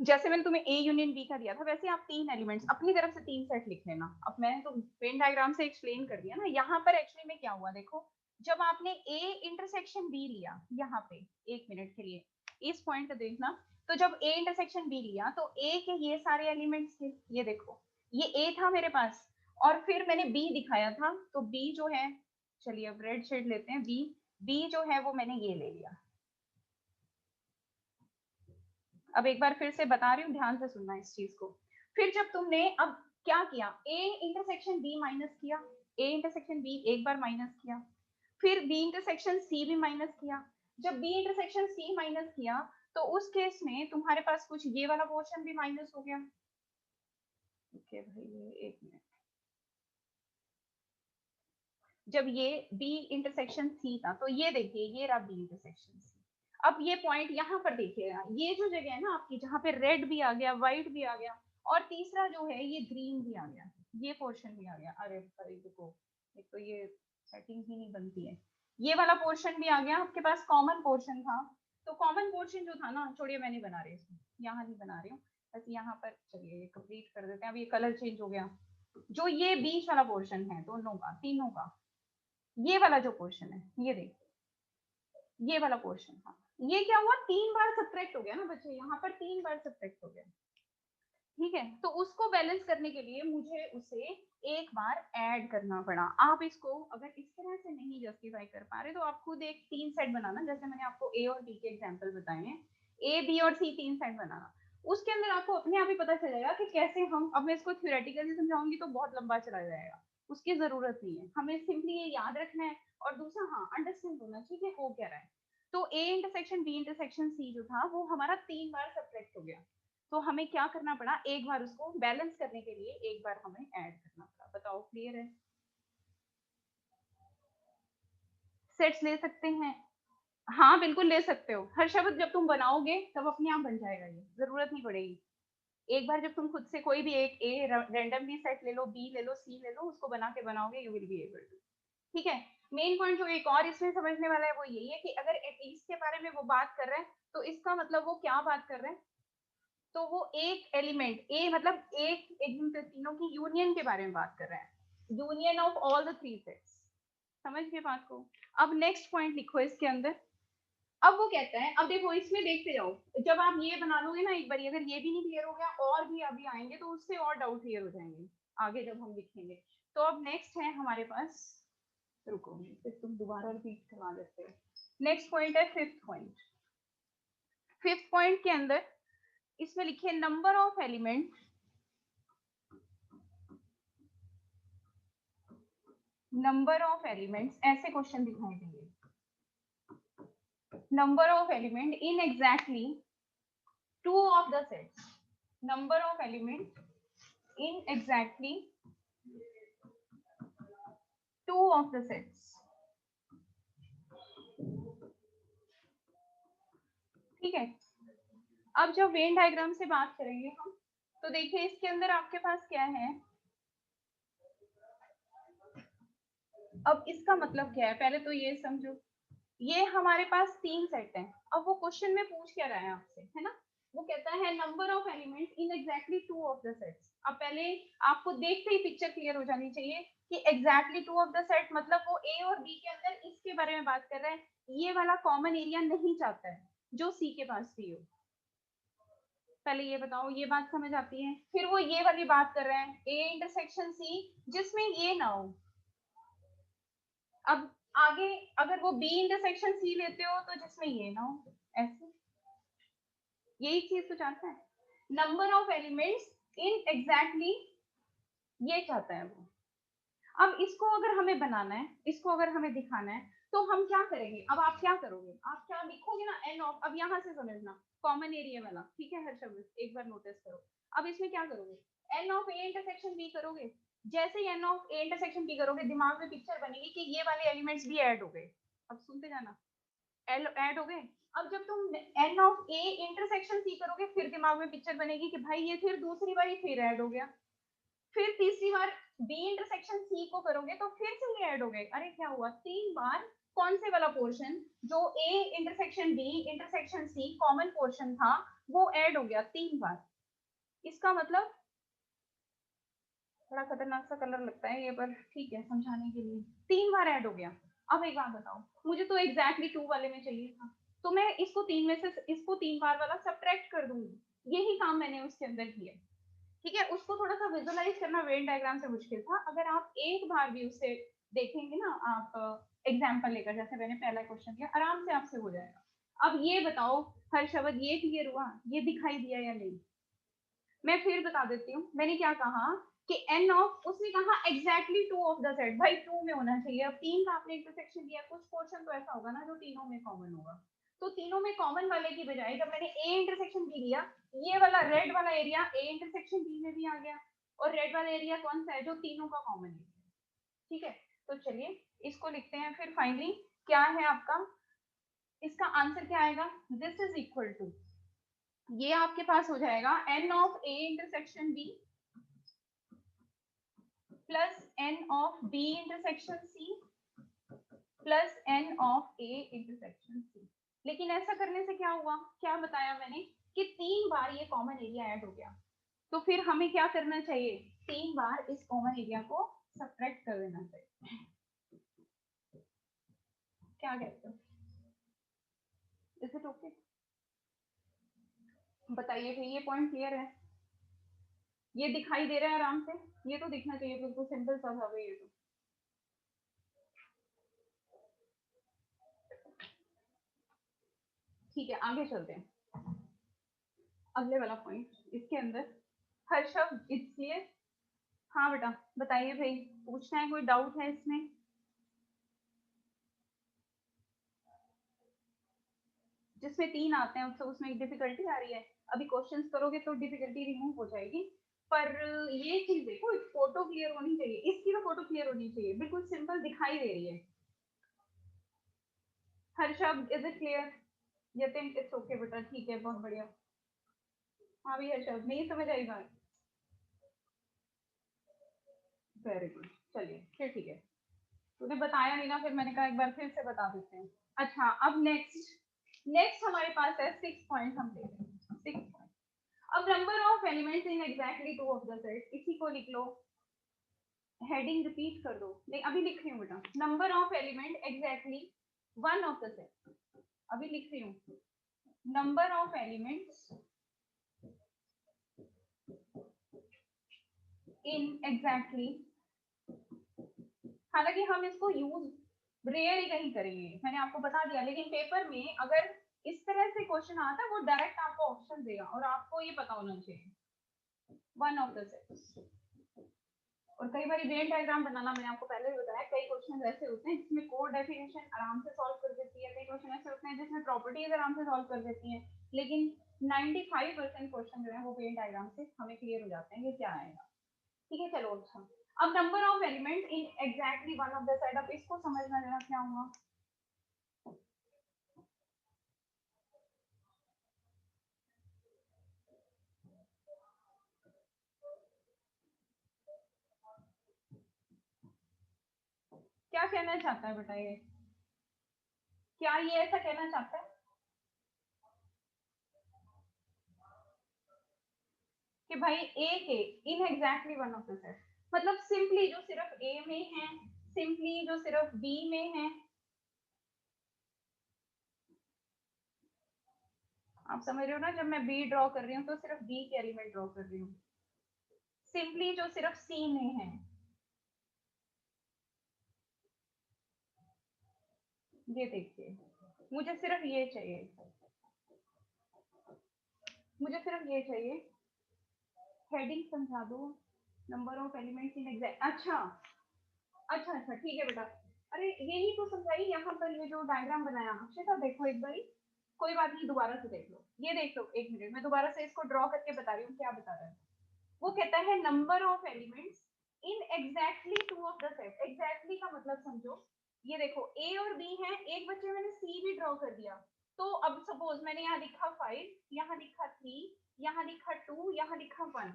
जैसे मैंने तुम्हें ए यूनियन बी का दिया था, वैसे आप 3 एलिमेंट्स अपनी तरफ से 3 सेट लिख लेना। अब मैंने तो वेन डायग्राम से एक्सप्लेन कर दिया ना। यहाँ पर एक्चुअली में क्या हुआ देखो, जब आपने ए इंटरसेक्शन बी लिया, यहाँ पे 1 मिनट के लिए इस पॉइंट को देखना, तो जब ए इंटरसेक्शन बी लिया तो ए के ये सारे एलिमेंट्स थे, ये देखो ये ए था मेरे पास, और फिर मैंने बी दिखाया था, तो बी जो है, चलिए अब रेड शेड लेते हैं, बी बी जो है वो मैंने ये ले लिया। अब एक बार फिर से बता रही हूँ, ध्यान से सुनना इस चीज को। फिर जब तुमने अब क्या किया, ए इंटरसेक्शन बी माइनस किया, ए इंटरसेक्शन बी एक बार माइनस किया, फिर बी इंटरसेक्शन सी भी माइनस किया। जब बी इंटरसेक्शन सी माइनस किया, तो उस केस में तुम्हारे पास कुछ ये वाला पोर्शन भी माइनस हो गया। ओके भाई, ये 1 मिनट। जब ये बी इंटरसेक्शन सी था, तो ये देखिए ये रहा बी इंटरसेक्शन सी। अब ये पॉइंट यहाँ पर देखिएगा, ये जो जगह है ना आपकी, जहाँ पे रेड भी आ गया, व्हाइट भी आ गया, और तीसरा जो है ये ग्रीन भी आ गया, ये पोर्शन भी आ गया। अरे अरे देखो, एक तो ये सेटिंग ही नहीं बनती है। ये वाला पोर्शन भी आ गया आपके पास, कॉमन पोर्शन था। तो कॉमन पोर्शन जो था ना, छोड़िए मैं नहीं बना रही इसमें, यहाँ नहीं बना रही हूँ, बस यहाँ पर चलिए ये कंप्लीट कर देते हैं। अब ये कलर चेंज हो गया। जो ये बीच वाला पोर्शन है दोनों का, तीनों का, ये वाला जो पोर्शन है, ये देखिए ये वाला पोर्शन था, ये क्या हुआ, 3 बार सब्ट्रैक्ट हो गया ना बच्चे, यहाँ पर 3 बार सब्ट्रैक्ट हो गया। ठीक है, तो उसको बैलेंस करने के लिए मुझे उसे एक बार ऐड करना पड़ा। आप इसको अगर इस तरह से नहीं जस्टिफाई कर पा रहे, तो आप खुद एक 3 सेट बनाना, जैसे मैंने आपको ए और बी के एग्जांपल बताए हैं, ए बी और सी 3 सेट बनाना। उसके अंदर आपको अपने आप ही पता चल जाएगा कि कैसे हम, अब मैं इसको थ्योरेटिकली समझाऊंगी तो बहुत लंबा चला जाएगा, उसकी जरूरत नहीं है। हमें सिंपली ये याद रखना है, और दूसरा हाँ अंडरस्टैंड होना चाहिए हो क्या रहा है। तो A intersection B intersection C जो था, वो हमारा 3 बार सब्ट्रैक्ट हो गया। तो हमें क्या करना पड़ा, एक बार उसको बैलेंस करने के लिए एक बार हमें ऐड करना पड़ा। बताओ क्लियर है? सेट्स ले सकते हैं? हाँ बिल्कुल ले सकते हो। हर शब्द जब तुम बनाओगे तब अपने आप बन जाएगा, ये जरूरत नहीं पड़ेगी। एक बार जब तुम खुद से कोई भी एक ए रैंडमली सेट ले लो, बी ले लो, सी ले लो, उसको बना के बनाओगे, you will be able to. ठीक है। मेन पॉइंट जो एक और इसमें समझने वाला है वो यही है कि अगर एटलीस्ट के बारे में वो बात कर रहे हैं, तो इसका मतलब वो क्या बात कर रहे हैं, तो वो एक एलिमेंट ए मतलब एक एकदम से तीनों की यूनियन के बारे में बात कर रहे हैं, union of all the 3 sets. समझ गए बात को? अब नेक्स्ट पॉइंट लिखो इसके अंदर। अब वो कहता है, अब देखो इसमें देखते जाओ, जब आप ये बना लोगे ना एक बार, अगर ये भी नहीं क्लियर हो गया और भी अभी आएंगे तो उससे और डाउट क्लियर हो जाएंगे आगे जब हम लिखेंगे। तो अब नेक्स्ट है हमारे पास, रुको फिर तुम दोबारा रिपीट करवा देते हो। नेक्स्ट पॉइंट है फिफ्थ पॉइंट। फिफ्थ पॉइंट के अंदर इसमें लिखिए number of element, number of elements, ऐसे क्वेश्चन दिखाई देंगे। Number of element in exactly 2 of the sets, number of element in exactly 2 of the sets. ठीक है, अब जब वेन डायग्राम से बात करेंगे हम, तो देखिए इसके अंदर आपके पास क्या है। अब इसका मतलब क्या है, पहले तो ये समझो, ये हमारे पास 3 सेट हैं। अब वो क्वेश्चन में पूछ क्या रहा है आपसे, है ना, वो कहता है number of element in exactly 2 of the sets. अब पहले आपको देखते ही पिक्चर क्लियर हो जानी चाहिए कि एग्जैक्टली 2 ऑफ द सेट मतलब वो ए और बी के अंदर इसके बारे में बात कर रहा है, ये वाला कॉमन एरिया नहीं चाहता है जो सी के पास भी हो। पहले ये बताओ, ये बात समझ आती है? फिर वो ये वाली बात कर रहे हैं ए इंटरसेक्शन सी जिसमें ये ना हो। अब आगे अगर वो बी इंटरसेक्शन सी लेते हो तो जिसमें ये ना हो, ऐसे। यही चीज तो चाहता है, number of elements in exactly, ये चाहता है वो। अब इसको अगर हमें बनाना है, इसको अगर हमें दिखाना है, तो हम क्या करेंगे? अब आप क्या करोगे, आप क्या लिखोगे ना, एन ऑफ, अब यहाँ से समझना कॉमन एरिया वाला, ठीक है हर शब्द एक बार नोटिस करो। अब इसमें क्या करोगे, N of A intersection B करोगे। जैसे ही N of A intersection B करोगे, दिमाग में पिक्चर बनेगी कि ये वाले एलिमेंट्स भी ऐड हो गए। अब सुनते जाना, एल ऐड हो गए। अब जब तुम N of A intersection C करोगे, फिर दिमाग में पिक्चर बनेगी कि भाई ये फिर दूसरी बार फिर ऐड हो गया। फिर तीसरी बार बी इंटरसेक्शन सी को करोगे तो फिर से ये ऐड हो गए। अरे क्या हुआ, 3 बार कौन से वाला पोर्शन जो A intersection B intersection C common portion था वो ऐड हो गया 3 बार। इसका मतलब बड़ा खतरनाक सा कलर लगता है ये, पर ठीक है समझाने के लिए, 3 बार ऐड हो गया। अब एक बात बताओ, मुझे तो एग्जैक्टली 2 वाले में चाहिए था, तो मैं इसको 3 में से इसको 3 बार वाला सब्ट्रैक्ट कर दूंगी। यही काम मैंने उसके अंदर किया, ठीक है। उसको थोड़ा सा विजुअलाइज करना वेन डायग्राम से मुश्किल था। अगर आप एक बार भी उसे देखेंगे ना, आप एग्जाम्पल लेकर, जैसे मैंने पहला क्वेश्चन किया, आराम से आपसे हो जाएगा। अब ये बताओ हर शब्द ये क्लियर हुआ, ये दिखाई दिया या नहीं? मैं फिर बता देती हूँ मैंने क्या कहा कि एन ऑफ, उसने कहा एग्जैक्टली 2 ऑफ द सेट, भाई 2 में होना चाहिए। अब 3 का आपने इंटरसेक्शन दिया, कुछ पोर्शन तो ऐसा होगा ना जो तीनों में कॉमन होगा। तो तीनों में कॉमन वाले की बजाय जब मैंने ए इंटरसेक्शन बी लिया, ये वाला रेड वाला एरिया ए इंटरसेक्शन बी में भी आ गया, और रेड वाला एरिया कौन सा है, जो तीनों का कॉमन है, ठीक है। तो चलिए इसको लिखते हैं, फिर फाइनली क्या है आपका, इसका आंसर क्या आएगा, दिस इज इक्वल टू, ये आपके पास हो जाएगा N of A intersection B plus N of B intersection C plus N of A intersection C. लेकिन ऐसा करने से क्या हुआ, क्या बताया मैंने कि 3 बार ये कॉमन एरिया ऐड हो गया। तो फिर हमें क्या करना चाहिए, 3 बार इस कॉमन एरिया को सब्ट्रैक्ट कर देना चाहिए। क्या कहते हो, इज इट ओके? बताइए फिर, ये पॉइंट क्लियर है? ये दिखाई दे रहा है आराम से? ये तो दिखना चाहिए, बिल्कुल सिंपल सा था ये तो। ठीक है आगे चलते हैं, अगले वाला पॉइंट इसके अंदर हर शब्द इसलिए। हाँ बेटा बताइए भाई, पूछना है, कोई डाउट है इसमें? जिसमें 3 आते हैं उससे उसमें एक डिफिकल्टी आ रही है। अभी क्वेश्चंस करोगे तो डिफिकल्टी रिमूव हो जाएगी, पर ये चीज देखो, फोटो क्लियर होनी चाहिए, इसकी तो फोटो क्लियर होनी चाहिए, बिल्कुल सिंपल दिखाई दे रही है हर शब्द। Is it clear? Yatin it's okay बेटा, ठीक है बहुत बढ़िया। हाँ भी हर शब्द नहीं समझ आई बात, वेरी गुड। चलिए फिर ठीक है, तूने बताया नहीं ना, फिर मैंने कहा एक बार फिर से बता देते हैं। अच्छा अब नेक्स्ट, नेक्स्ट हमारे पास है 6 पॉइंट, हम ले रहे हैं 6 पॉइंट। अब number of elements in exactly 2 of the set, इसी को लिख लो, हेडिंग रिपीट कर दो। नहीं अभी लिख रही हूँ बेटा, number of element exactly 1 of the set, अभी लिख रही हूँ, number of elements in exactly, हालांकि हम इसको यूज रेयर ही कहीं करेंगे, मैंने आपको बता दिया, लेकिन पेपर में अगर इस तरह से क्वेश्चन आता है वो डायरेक्ट आपको ऑप्शन देगा, और आपको ये पता होना चाहिए 1 ऑफ द सेट। और कई बार वेन डायग्राम बनाना, मैंने आपको पहले भी बताया, कई क्वेश्चन ऐसे होते हैं जिसमें कोड डेफिनेशन आराम से सॉल्व कर देती है, कई क्वेश्चन ऐसे होते हैं जिसमें प्रॉपर्टीज आराम से सॉल्व कर देती हैं, लेकिन 95% क्वेश्चन जो है वो वेन डायग्राम से हमें क्लियर हो जाते हैं ये क्या आएगा, ठीक है। चलो अच्छा, अब number of element in exactly 1 of the set, अब इसको समझना जरा क्या हुआ। कहना चाहता है बेटा ये? क्या ये ऐसा कहना चाहता है कि भाई ए के in exactly one of the set, मतलब सिंपली जो सिर्फ ए में है, सिंपली जो सिर्फ बी में है, आप समझ रहे हो ना? जब मैं बी ड्रॉ कर रही हूँ तो सिर्फ बी के एलिमेंट ड्रॉ कर रही हूँ, सिंपली जो सिर्फ सी में है, ये देखिए, मुझे सिर्फ ये चाहिए, मुझे सिर्फ ये चाहिए, हेडिंग समझा दो, number of elements in exact, अच्छा अच्छा अच्छा ठीक है बेटा। अरे यही तो समझाई, यहाँ पर ये जो डायग्राम बनाया अक्षय, देखो एक बारी, कोई बात नहीं, दोबारा से देख लो, ये देख लो, एक मिनट, मैं दोबारा से इसको ड्रॉ करके बता रही हूँ क्या बता रहा है। वो कहता है number of elements in exactly two of the set, exactly का मतलब समझो, ये देखो ए और बी है, एक बच्चे मैंने सी भी ड्रॉ कर दिया, तो अब सपोज मैंने यहाँ लिखा 5, यहाँ लिखा 3, यहाँ लिखा 2, यहाँ लिखा 1,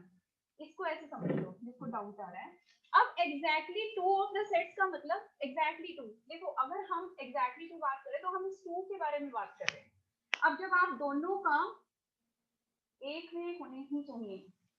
इसको ऐसे समझ लो जिसको डाउट आ रहा है। अब exactly two of the sets का मतलब एग्जैक्टली टू, देखो अगर हम एग्जैक्टली टू बात करें तो हम इस टू के बारे में बात कर रहे हैं। अब जब आप दोनों का एक में होने ही चाहिए,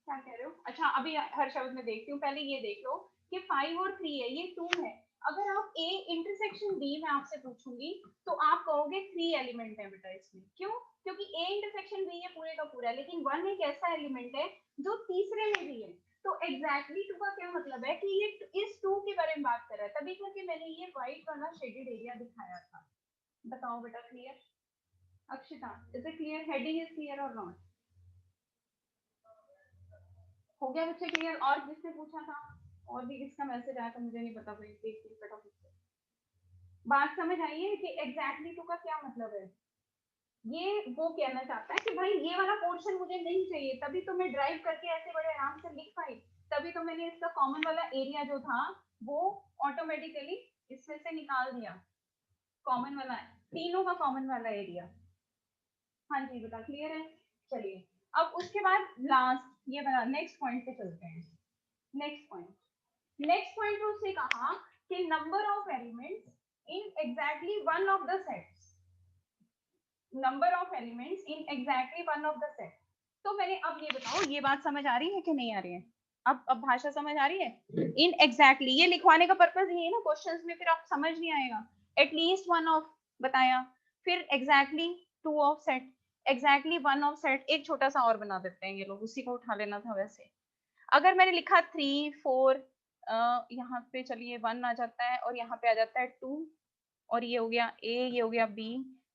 क्या कह रहे हो? अच्छा अभी हर शब्द में देखती हूँ, पहले ये देख लो कि 5 और 3 है, ये 2 है, अगर आप ए इंटरसेक्शन बी में आपसे पूछूंगी तो आप कहोगे 3 एलिमेंट है बेटा इसमें, क्यों? क्योंकि ए इंटरसेक्शन बी है पूरे का पूरा, लेकिन 1 एक ऐसा एलिमेंट है जो तीसरे में भी है, तो एग्जैक्टली टू का क्या मतलब है कि ये इस 2 के बारे में बात कर रहा है, तभी करके मैंने ये व्हाइट वाला शेडेड एरिया दिखाया था। बताओ बेटा, clear? Akshita, is it clear? Heading is clear और नॉट? हो गया बच्चे क्लियर? और किसने पूछा था? और भी किसका मैसेज आया था मुझे नहीं पता, कोई देख फटाफट से। बात समझ आई है कि एग्जैक्टली टू का क्या मतलब है? ये वो कहना चाहता है कि भाई ये वाला पोर्शन मुझे नहीं चाहिए, तभी तो मैं ड्राइव करके ऐसे बड़े आराम से लिख पाई, तभी तो मैंने इसका कॉमन वाला एरिया जो था वो ऑटोमेटिकली इसमें से निकाल दिया, कॉमन वाला, तीनों का कॉमन वाला एरिया। हाँ जी बेटा, क्लियर है? चलिए अब उसके बाद लास्ट ये बना, नेक्स्ट पॉइंट पे चलते हैं। नेक्स्ट पॉइंट में उसने कहा कि number of elements in exactly one of the sets, number of elements in exactly one of the set. तो मैंने अब ये बताओ, ये बात समझ आ रही है कि नहीं आ रही है? अब भाषा समझ आ रही है? इन एग्जैक्टली ये लिखवाने का पर्पज ये है ना, क्वेश्चंस में फिर आप समझ नहीं आएगा, एटलीस्ट वन ऑफ बताया, फिर exactly two of set, exactly one of set, एक छोटा सा और बना देते हैं ये लोग, उसी को उठा लेना था वैसे। अगर मैंने लिखा 3 4, यहाँ पे चलिए 1 आ जाता है और यहाँ पे आ जाता है 2, और ये हो गया ए, ये हो गया बी,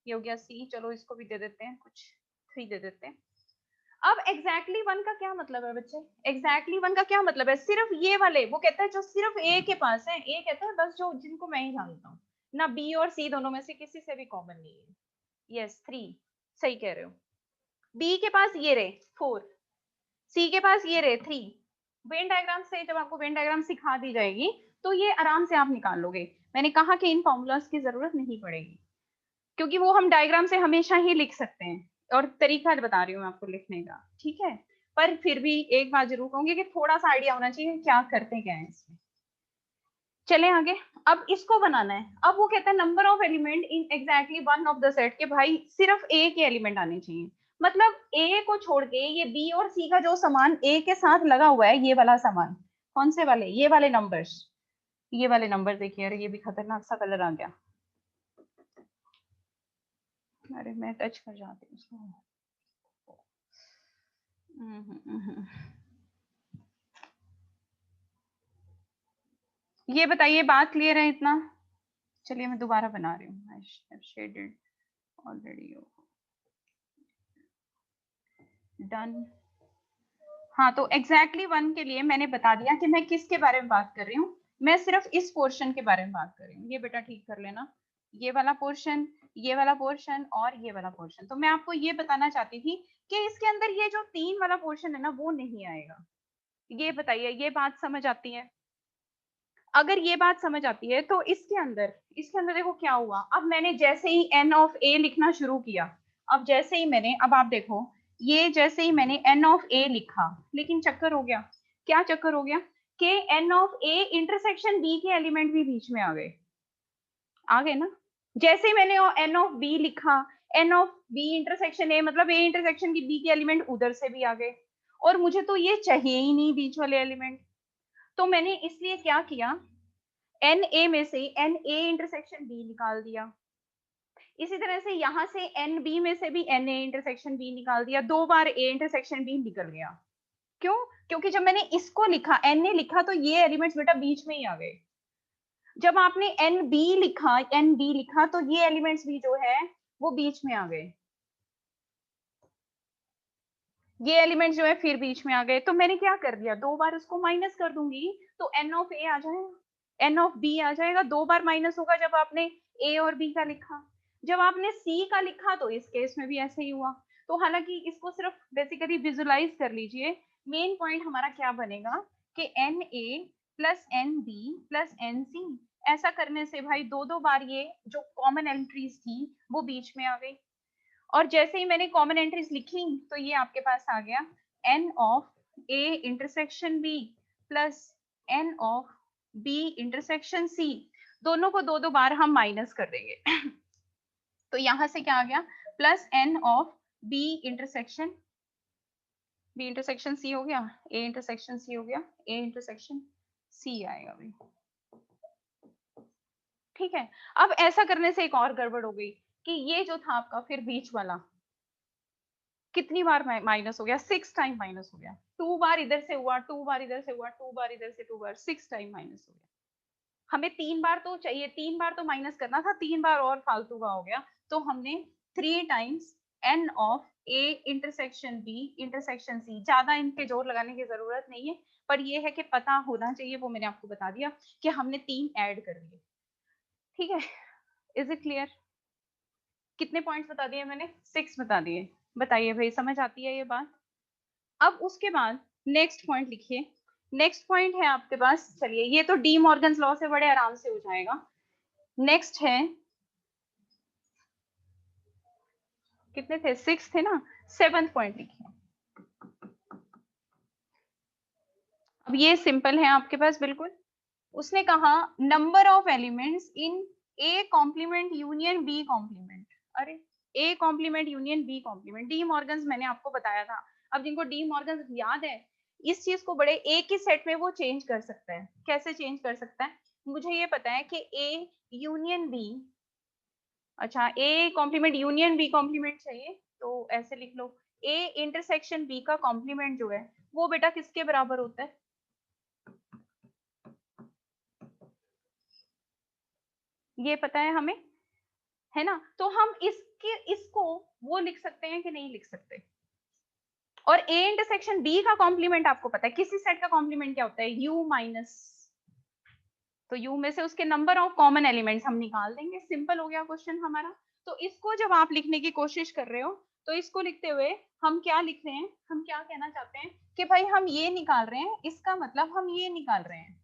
ये हो गया सी, चलो इसको भी दे देते हैं कुछ 3 दे देते हैं। अब एग्जैक्टली वन का क्या मतलब है बच्चे? एग्जैक्टली वन का क्या मतलब है? सिर्फ ये वाले, वो कहता है जो सिर्फ ए के पास है, ए कहता है बस जो जिनको मैं ही जानता हूँ ना, बी और सी दोनों में से किसी से भी कॉमन नहीं है। यस 3, सही कह रहे हो। बी के पास ये रहे 4, सी के पास ये रहे 3। वेन डायग्राम से जब आपको वेन डायग्राम सिखा दी जाएगी तो ये आराम से आप निकाल लोगे। मैंने कहा कि इन फॉर्मूलाज की जरूरत नहीं पड़ेगी, क्योंकि वो हम डायग्राम से हमेशा ही लिख सकते हैं, और तरीका बता रही हूँ मैं आपको लिखने का, ठीक है? पर फिर भी एक बात जरूर कहूंगी कि थोड़ा सा आइडिया होना चाहिए क्या करते क्या है इसमें। चले आगे, अब इसको बनाना है। अब वो कहता है number of element in exactly one of the set, के भाई सिर्फ ए के एलिमेंट आने चाहिए, मतलब ए को छोड़ के ये बी और सी का जो सामान ए के साथ लगा हुआ है, ये वाला सामान, कौन से वाले? ये वाले नंबर्स, ये वाले नंबर देखिए, अरे ये भी खतरनाक सा कलर आ गया, अरे मैं टच कर जाती हूँ उसको। ये बताइए बात क्लियर है इतना? चलिए मैं दोबारा बना रही हूँ, शेडेड ऑलरेडी, डन। हाँ तो एग्जैक्टली वन के लिए मैंने बता दिया कि मैं किसके बारे में बात कर रही हूँ, मैं सिर्फ इस पोर्शन के बारे में बात कर रही हूँ। ये बेटा ठीक कर लेना, ये वाला पोर्शन, ये वाला पोर्शन और ये वाला पोर्शन। तो मैं आपको ये बताना चाहती थी कि इसके अंदर ये जो 3 वाला पोर्शन है ना, वो नहीं आएगा। ये बताइए, ये बात समझ आती है? अगर ये बात समझ आती है तो इसके अंदर देखो क्या हुआ। अब मैंने जैसे ही n ऑफ a लिखना शुरू किया, अब जैसे ही मैंने, अब आप देखो, ये जैसे ही मैंने n ऑफ a लिखा, लेकिन चक्कर हो गया, क्या चक्कर हो गया कि n of a intersection b के एलिमेंट भी बीच में आ गए। आ गए ना। जैसे ही मैंने एन ऑफ बी लिखा, N of B intersection A, मतलब ए इंटरसेक्शन की बी के एलिमेंट उधर से भी आ गए, और मुझे तो ये चाहिए ही नहीं बीच वाले एलिमेंट। तो मैंने इसलिए क्या किया, एन ए में से एन ए इंटरसेक्शन बी निकाल दिया। इसी तरह से यहां से एन बी में से भी एन ए इंटरसेक्शन बी निकाल दिया। 2 बार ए इंटरसेक्शन बी निकल गया। क्यों? क्योंकि जब मैंने इसको लिखा, एन ए लिखा, तो ये एलिमेंट्स बेटा बीच में ही आ गए। जब आपने एन बी लिखा, एन बी लिखा, तो ये एलिमेंट्स भी जो है वो बीच में आ गए। ये एलिमेंट्स जो है फिर बीच में आ गए। तो मैंने क्या कर दिया, 2 बार उसको माइनस कर दूंगी तो एन ऑफ ए आ जाएगा, एन ऑफ बी आ जाएगा। 2 बार माइनस होगा जब आपने ए और बी का लिखा। जब आपने सी का लिखा तो इस केस में भी ऐसे ही हुआ। तो हालांकि इसको सिर्फ बेसिकली विजुलाइज कर लीजिए। मेन पॉइंट हमारा क्या बनेगा कि N A plus N B plus N C, ऐसा करने से भाई 2-2 बार ये जो कॉमन एंट्रीज थी वो बीच में आ गई। और जैसे ही मैंने कॉमन एंट्रीज लिखी तो ये आपके पास आ गया N of A intersection B plus N of B intersection C. दोनों को 2-2 बार हम माइनस कर देंगे। तो यहां से क्या आ गया, plus N of B intersection C हो गया, ए इंटरसेक्शन सी हो गया, ए इंटरसेक्शन सी आएगा भाई। ठीक है। अब ऐसा करने से एक और गड़बड़ हो गई कि ये जो था आपका फिर बीच वाला कितनी बार माइनस हो गया, 6 टाइम माइनस हो गया। 2 बार इधर से हुआ, 2 बार इधर से हुआ, 2 बार इधर से, 2 बार, 6 टाइम माइनस हो गया। हमें 3 बार तो चाहिए, 3 बार तो माइनस करना था, 3 बार और फालतू का हो गया। तो हमने 3 times N of A intersection B intersection C, ज्यादा इनके जोर लगाने की जरूरत नहीं है, पर ये है कि पता होना चाहिए, वो मैंने आपको बता दिया कि हमने 3 ऐड कर दिए। ठीक है, इज इट क्लियर? कितने पॉइंट्स बता दिए मैंने? 6 बता दिए। बताइए भाई, समझ आती है ये बात? अब उसके बाद नेक्स्ट पॉइंट लिखिए। नेक्स्ट पॉइंट है आपके पास, चलिए ये तो डी मॉर्गन्स लॉ से बड़े आराम से हो जाएगा। नेक्स्ट है, कितने थे? 6 थे ना। 7th पॉइंट लिखिए। अब ये सिंपल है आपके पास बिल्कुल। उसने कहा number of elements in A complement union B complement. अरे, A complement union B complement, De Morgan's आपको बताया था। अब जिनको डी मॉर्गन्स याद है, इस चीज को बड़े एक ही सेट में वो चेंज कर सकता है। कैसे चेंज कर सकता है? मुझे ये पता है कि ए यूनियन बी, अच्छा A complement union B complement चाहिए, तो ऐसे लिख लो, ए इंटरसेक्शन बी का कॉम्प्लीमेंट जो है वो बेटा किसके बराबर होता है? ये पता है हमें, है ना? तो हम इसको वो लिख सकते हैं कि नहीं लिख सकते? और ए इंटरसेक्शन बी का कॉम्प्लीमेंट आपको पता है, किसी सेट का कॉम्प्लीमेंट क्या होता है? यू माइनस, तो यू में से उसके नंबर ऑफ कॉमन एलिमेंट्स हम निकाल देंगे। सिंपल हो गया क्वेश्चन हमारा। तो इसको जब आप लिखने की कोशिश कर रहे हो, तो इसको लिखते हुए हम क्या लिख रहे हैं, हम क्या कहना चाहते हैं कि भाई हम ये निकाल रहे हैं, इसका मतलब हम ये निकाल रहे हैं।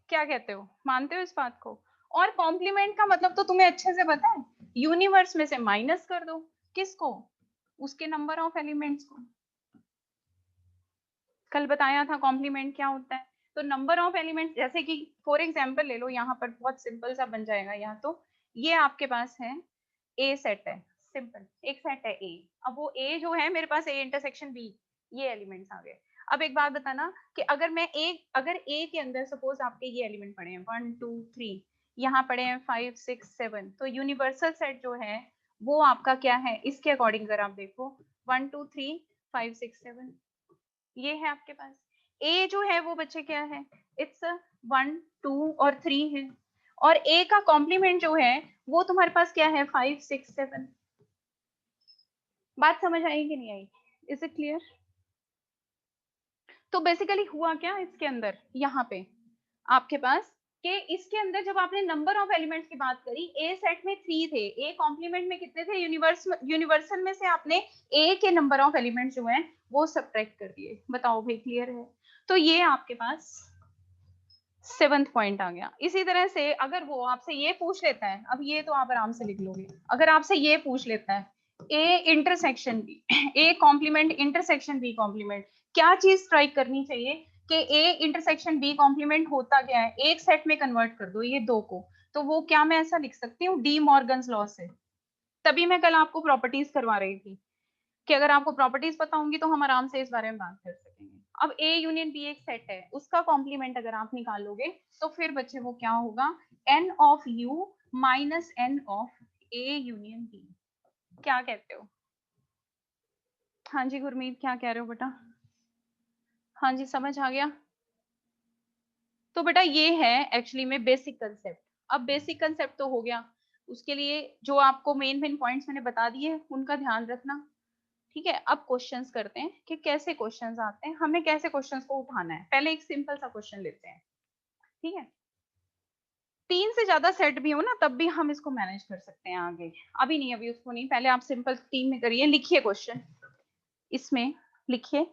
क्या कहते हो, मानते हो इस बात को? और कॉम्प्लीमेंट का मतलब तो तुम्हें अच्छे से पता है, यूनिवर्स में से माइनस कर दो। किसको? उसके नंबर ऑफ एलिमेंट्स को। कल बताया था कॉम्प्लीमेंट क्या होता है। तो नंबर ऑफ एलिमेंट्स, जैसे कि फॉर एग्जांपल ले लो, यहाँ पर बहुत सिंपल सा बन जाएगा। यहाँ तो ये आपके पास है ए सेट है, सिंपल एक सेट है ए। अब वो ए जो है मेरे पास ए इंटरसेक्शन बी, ये एलिमेंट्स आ गए। अब एक बात बताना कि अगर ए के अंदर सपोज आपके ये एलिमेंट पड़े हैं 1 2 3, यहाँ पड़े हैं 5 6 7, तो यूनिवर्सल सेट जो है वो आपका क्या है इसके अकॉर्डिंग? अगर आप देखो 1 2 3 5 6 7, ये है आपके पास। ए जो है वो बच्चे क्या है? इट्स 1 2 और 3 है। और ए का कॉम्प्लीमेंट जो है वो तुम्हारे पास क्या है? 5 6 7। बात समझ आई कि नहीं आई? Is it clear? तो बेसिकली हुआ क्या इसके अंदर, यहाँ पे आपके पास कि इसके अंदर जब आपने नंबर ऑफ एलिमेंट्स की बात करी, ए सेट में 3 थे, ए कॉम्प्लीमेंट में कितने थे? यूनिवर्सल में से आपने ए के नंबर ऑफ एलिमेंट्स जो हैं वो सब्ट्रैक्ट कर दिए। बताओ भाई, क्लियर है? तो ये आपके पास 7th पॉइंट आ गया। इसी तरह से अगर वो आपसे ये पूछ लेता है, अब ये तो आप आराम से लिख लोगे, अगर आपसे ये पूछ लेता है A intersection B, A complement intersection B complement, क्या चीज स्ट्राइक करनी चाहिए कि ए इंटरसेक्शन बी कॉम्प्लीमेंट होता क्या है, एक सेट में कन्वर्ट कर दो ये दो को, तो वो क्या मैं ऐसा लिख सकती हूँ, डी मॉर्गन्स लॉ से। तभी मैं कल आपको प्रॉपर्टीज करवा रही थी कि अगर आपको प्रॉपर्टीज पता होंगी तो हम आराम से इस बारे में बात कर सकेंगे। अब ए यूनियन बी एक सेट है, उसका कॉम्प्लीमेंट अगर आप निकालोगे तो फिर बच्चे वो क्या होगा, N of U minus N of A union B. क्या कहते हो? हाँ जी गुरमीत, क्या कह रहे हो बेटा? हाँ जी, समझ आ गया। तो बेटा ये है एक्चुअली में बेसिक कंसेप्ट। अब बेसिक कंसेप्ट तो हो गया, उसके लिए जो आपको मेन मेन पॉइंट्स मैंने बता दिए उनका ध्यान रखना। ठीक है, अब क्वेश्चंस करते हैं कि कैसे क्वेश्चंस आते हैं, हमें कैसे क्वेश्चंस को उठाना है। पहले एक सिंपल सा क्वेश्चन लेते हैं। ठीक है, 3 से ज्यादा सेट भी हो ना तब भी हम इसको मैनेज कर सकते हैं आगे। अभी नहीं, अभी उसको नहीं, पहले आप सिंपल 3 में करिए। लिखिए क्वेश्चन, इसमें लिखिए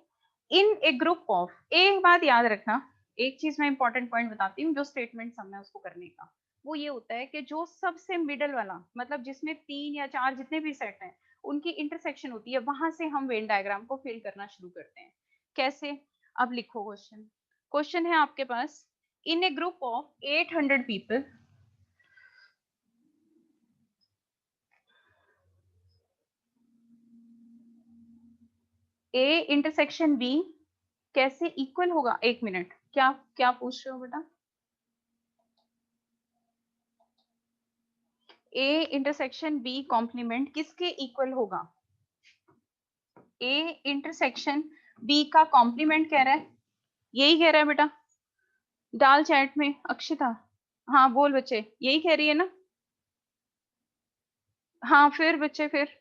इन ए ग्रुप ऑफ, एक बात याद रखना, एक चीज मैं इंपॉर्टेंट पॉइंट बताती हूँ, जो स्टेटमेंट हमने उसको करने का, वो ये होता है कि जो सबसे मिडल वाला, मतलब जिसमें 3 या 4 जितने भी सेट हैं उनकी इंटरसेक्शन होती है, वहां से हम वेन डायग्राम को फिल करना शुरू करते हैं। कैसे? अब लिखो क्वेश्चन। क्वेश्चन है आपके पास, in a group of 800 people, A intersection B कैसे इक्वल होगा? एक मिनट, क्या क्या पूछ रहे हो बेटा? ए इंटरसेक्शन बी कॉम्प्लीमेंट किसके इक्वल होगा? ए इंटरसेक्शन बी का कॉम्प्लीमेंट कह रहा है, यही कह रहा है बेटा। डाल चैट में अक्षिता। हाँ बोल बच्चे, यही कह रही है ना? हाँ फिर बच्चे फिर,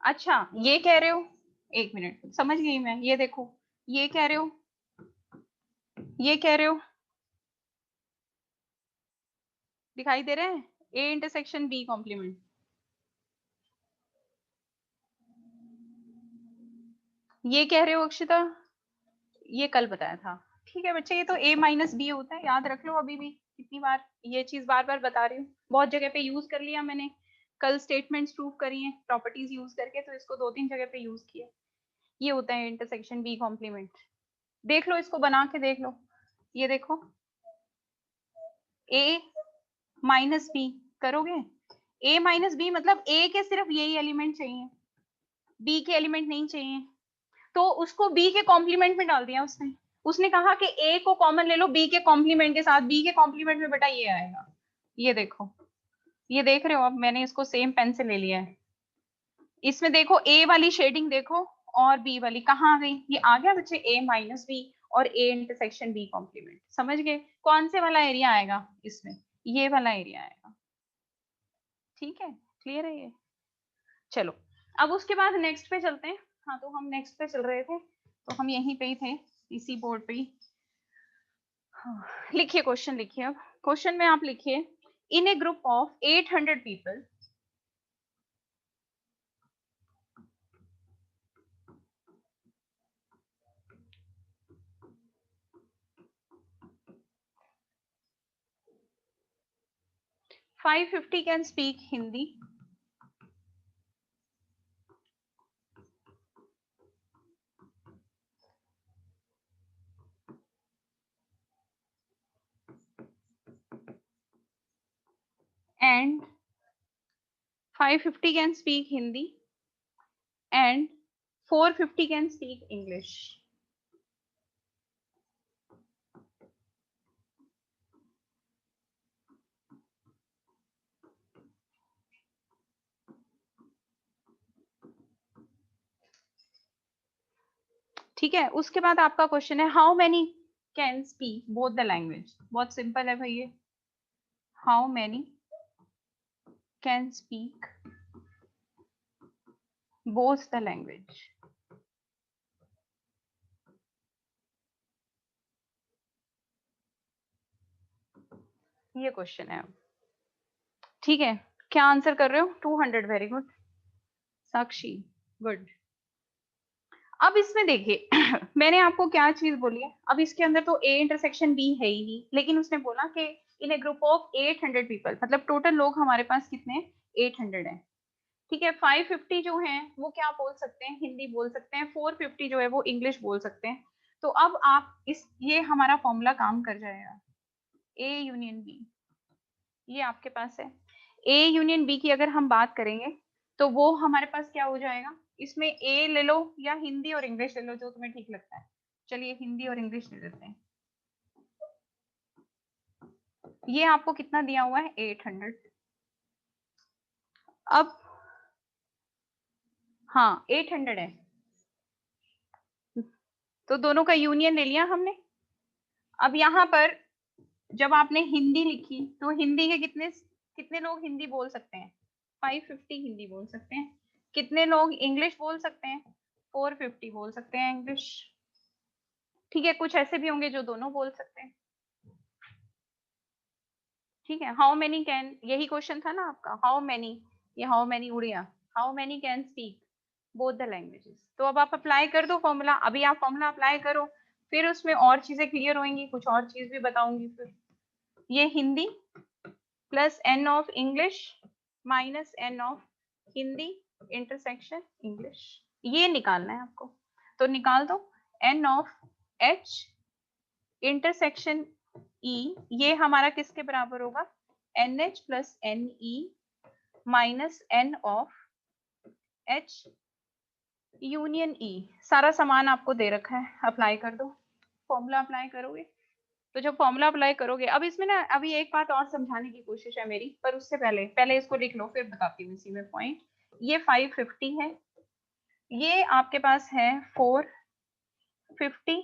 अच्छा ये कह रहे हो, एक मिनट समझ गई मैं, ये देखो ये कह रहे हो, ये कह रहे हो, दिखाई दे रहे हैं, ए इंटरसेक्शन बी कॉम्प्लीमेंट, ये कह रहे हो अक्षिता, ये कल बताया था। ठीक है बच्चे, ये तो a माइनस बी होता है, याद रख लो। अभी भी कितनी बार ये चीज बार बार बता रही हूँ, बहुत जगह पे यूज कर लिया मैंने, कल स्टेटमेंट्स प्रूव करी है प्रॉपर्टीज यूज करके, तो इसको 2-3 जगह पे यूज किया। ये होता है इंटरसेक्शन बी कॉम्प्लीमेंट। देख लो, इसको बना के देख लो, ये देखो a माइनस बी करोगे, a माइनस बी मतलब a के सिर्फ यही एलिमेंट चाहिए, b के एलिमेंट नहीं चाहिए, तो उसको b के कॉम्प्लीमेंट में डाल दिया उसने। उसने कहा कि a को कॉमन ले लो b के कॉम्प्लीमेंट के साथ, b के कॉम्प्लीमेंट में बेटा ये आएगा, ये देखो, ये देख रहे हो? अब मैंने इसको सेम पेन से ले लिया है। इसमें देखो a वाली शेडिंग देखो, और b वाली कहाँ आ गई, ये आ गया बच्चे a माइनस बी और a इंटरसेक्शन b कॉम्प्लीमेंट। समझ गए? कौन से वाला एरिया आएगा इसमें? ये वाला एरिया आएगा। ठीक है, क्लियर है ये? चलो अब उसके बाद नेक्स्ट पे चलते हैं। हाँ तो हम नेक्स्ट पे चल रहे थे, तो हम यहीं पे ही थे, इसी बोर्ड पे ही। हाँ, लिखिए क्वेश्चन, लिखिए। अब क्वेश्चन में आप लिखिए, in a group of 800 people, five 50 can speak Hindi, and 550 can speak Hindi, and 450 can speak English. ठीक है, उसके बाद आपका क्वेश्चन है, how many can speak both the language. बहुत सिंपल है भाई ये, how many can speak both the language. ये क्वेश्चन है। ठीक है, क्या आंसर कर रहे हो? 200, वेरी गुड साक्षी, गुड। अब इसमें देखिए मैंने आपको क्या चीज बोली है, अब इसके अंदर तो ए इंटरसेक्शन बी है ही नहीं, लेकिन उसने बोला कि इन ए ग्रुप ऑफ 800 पीपल, मतलब टोटल लोग हमारे पास कितने? 800 है। ठीक है, 550 जो है वो क्या बोल सकते हैं, हिंदी बोल सकते हैं, 450 जो है वो इंग्लिश बोल सकते हैं। तो अब आप ये हमारा फॉर्मूला काम कर जाएगा, ए यूनियन बी, ये आपके पास है। ए यूनियन बी की अगर हम बात करेंगे तो वो हमारे पास क्या हो जाएगा, इसमें ए ले लो या हिंदी और इंग्लिश ले लो, जो तुम्हें ठीक लगता है। चलिए हिंदी और इंग्लिश ले लेते हैं। ये आपको कितना दिया हुआ है, 800। अब हाँ 800 है, तो दोनों का यूनियन ले लिया हमने। अब यहाँ पर जब आपने हिंदी लिखी तो हिंदी के कितने कितने लोग हिंदी बोल सकते हैं, 550 हिंदी बोल सकते हैं। कितने लोग इंग्लिश बोल सकते हैं, 450 बोल सकते हैं इंग्लिश। ठीक है, कुछ ऐसे भी होंगे जो दोनों बोल सकते हैं। ठीक है, हाउ मेनी कैन, यही क्वेश्चन था ना आपका, हाउ मेनी, ये how many Odia, how many can speak both the languages. तो अब आप अप्लाई कर दो फॉर्मूला, अभी आप फॉर्मूला अप्लाई करो, फिर उसमें और चीजें क्लियर होंगी, कुछ और चीज भी बताऊंगी। फिर ये Hindi plus N of English minus N of Hindi intersection English, ये निकालना है आपको। तो निकाल दो, n of H intersection E, ये हमारा किसके बराबर होगा, n H plus n E minus N of H union E. सारा सामान आपको दे रखा है, अप्लाई कर दो, फॉर्मूला अप्लाई करोगे। तो जब फॉर्मूला अप्लाई करोगे, अब इसमें ना अभी एक बात और समझाने की कोशिश है मेरी, पर उससे पहले पहले इसको लिख लो, फिर बताती हूँ इसी में पॉइंट। ये 550 है, ये आपके पास है 450,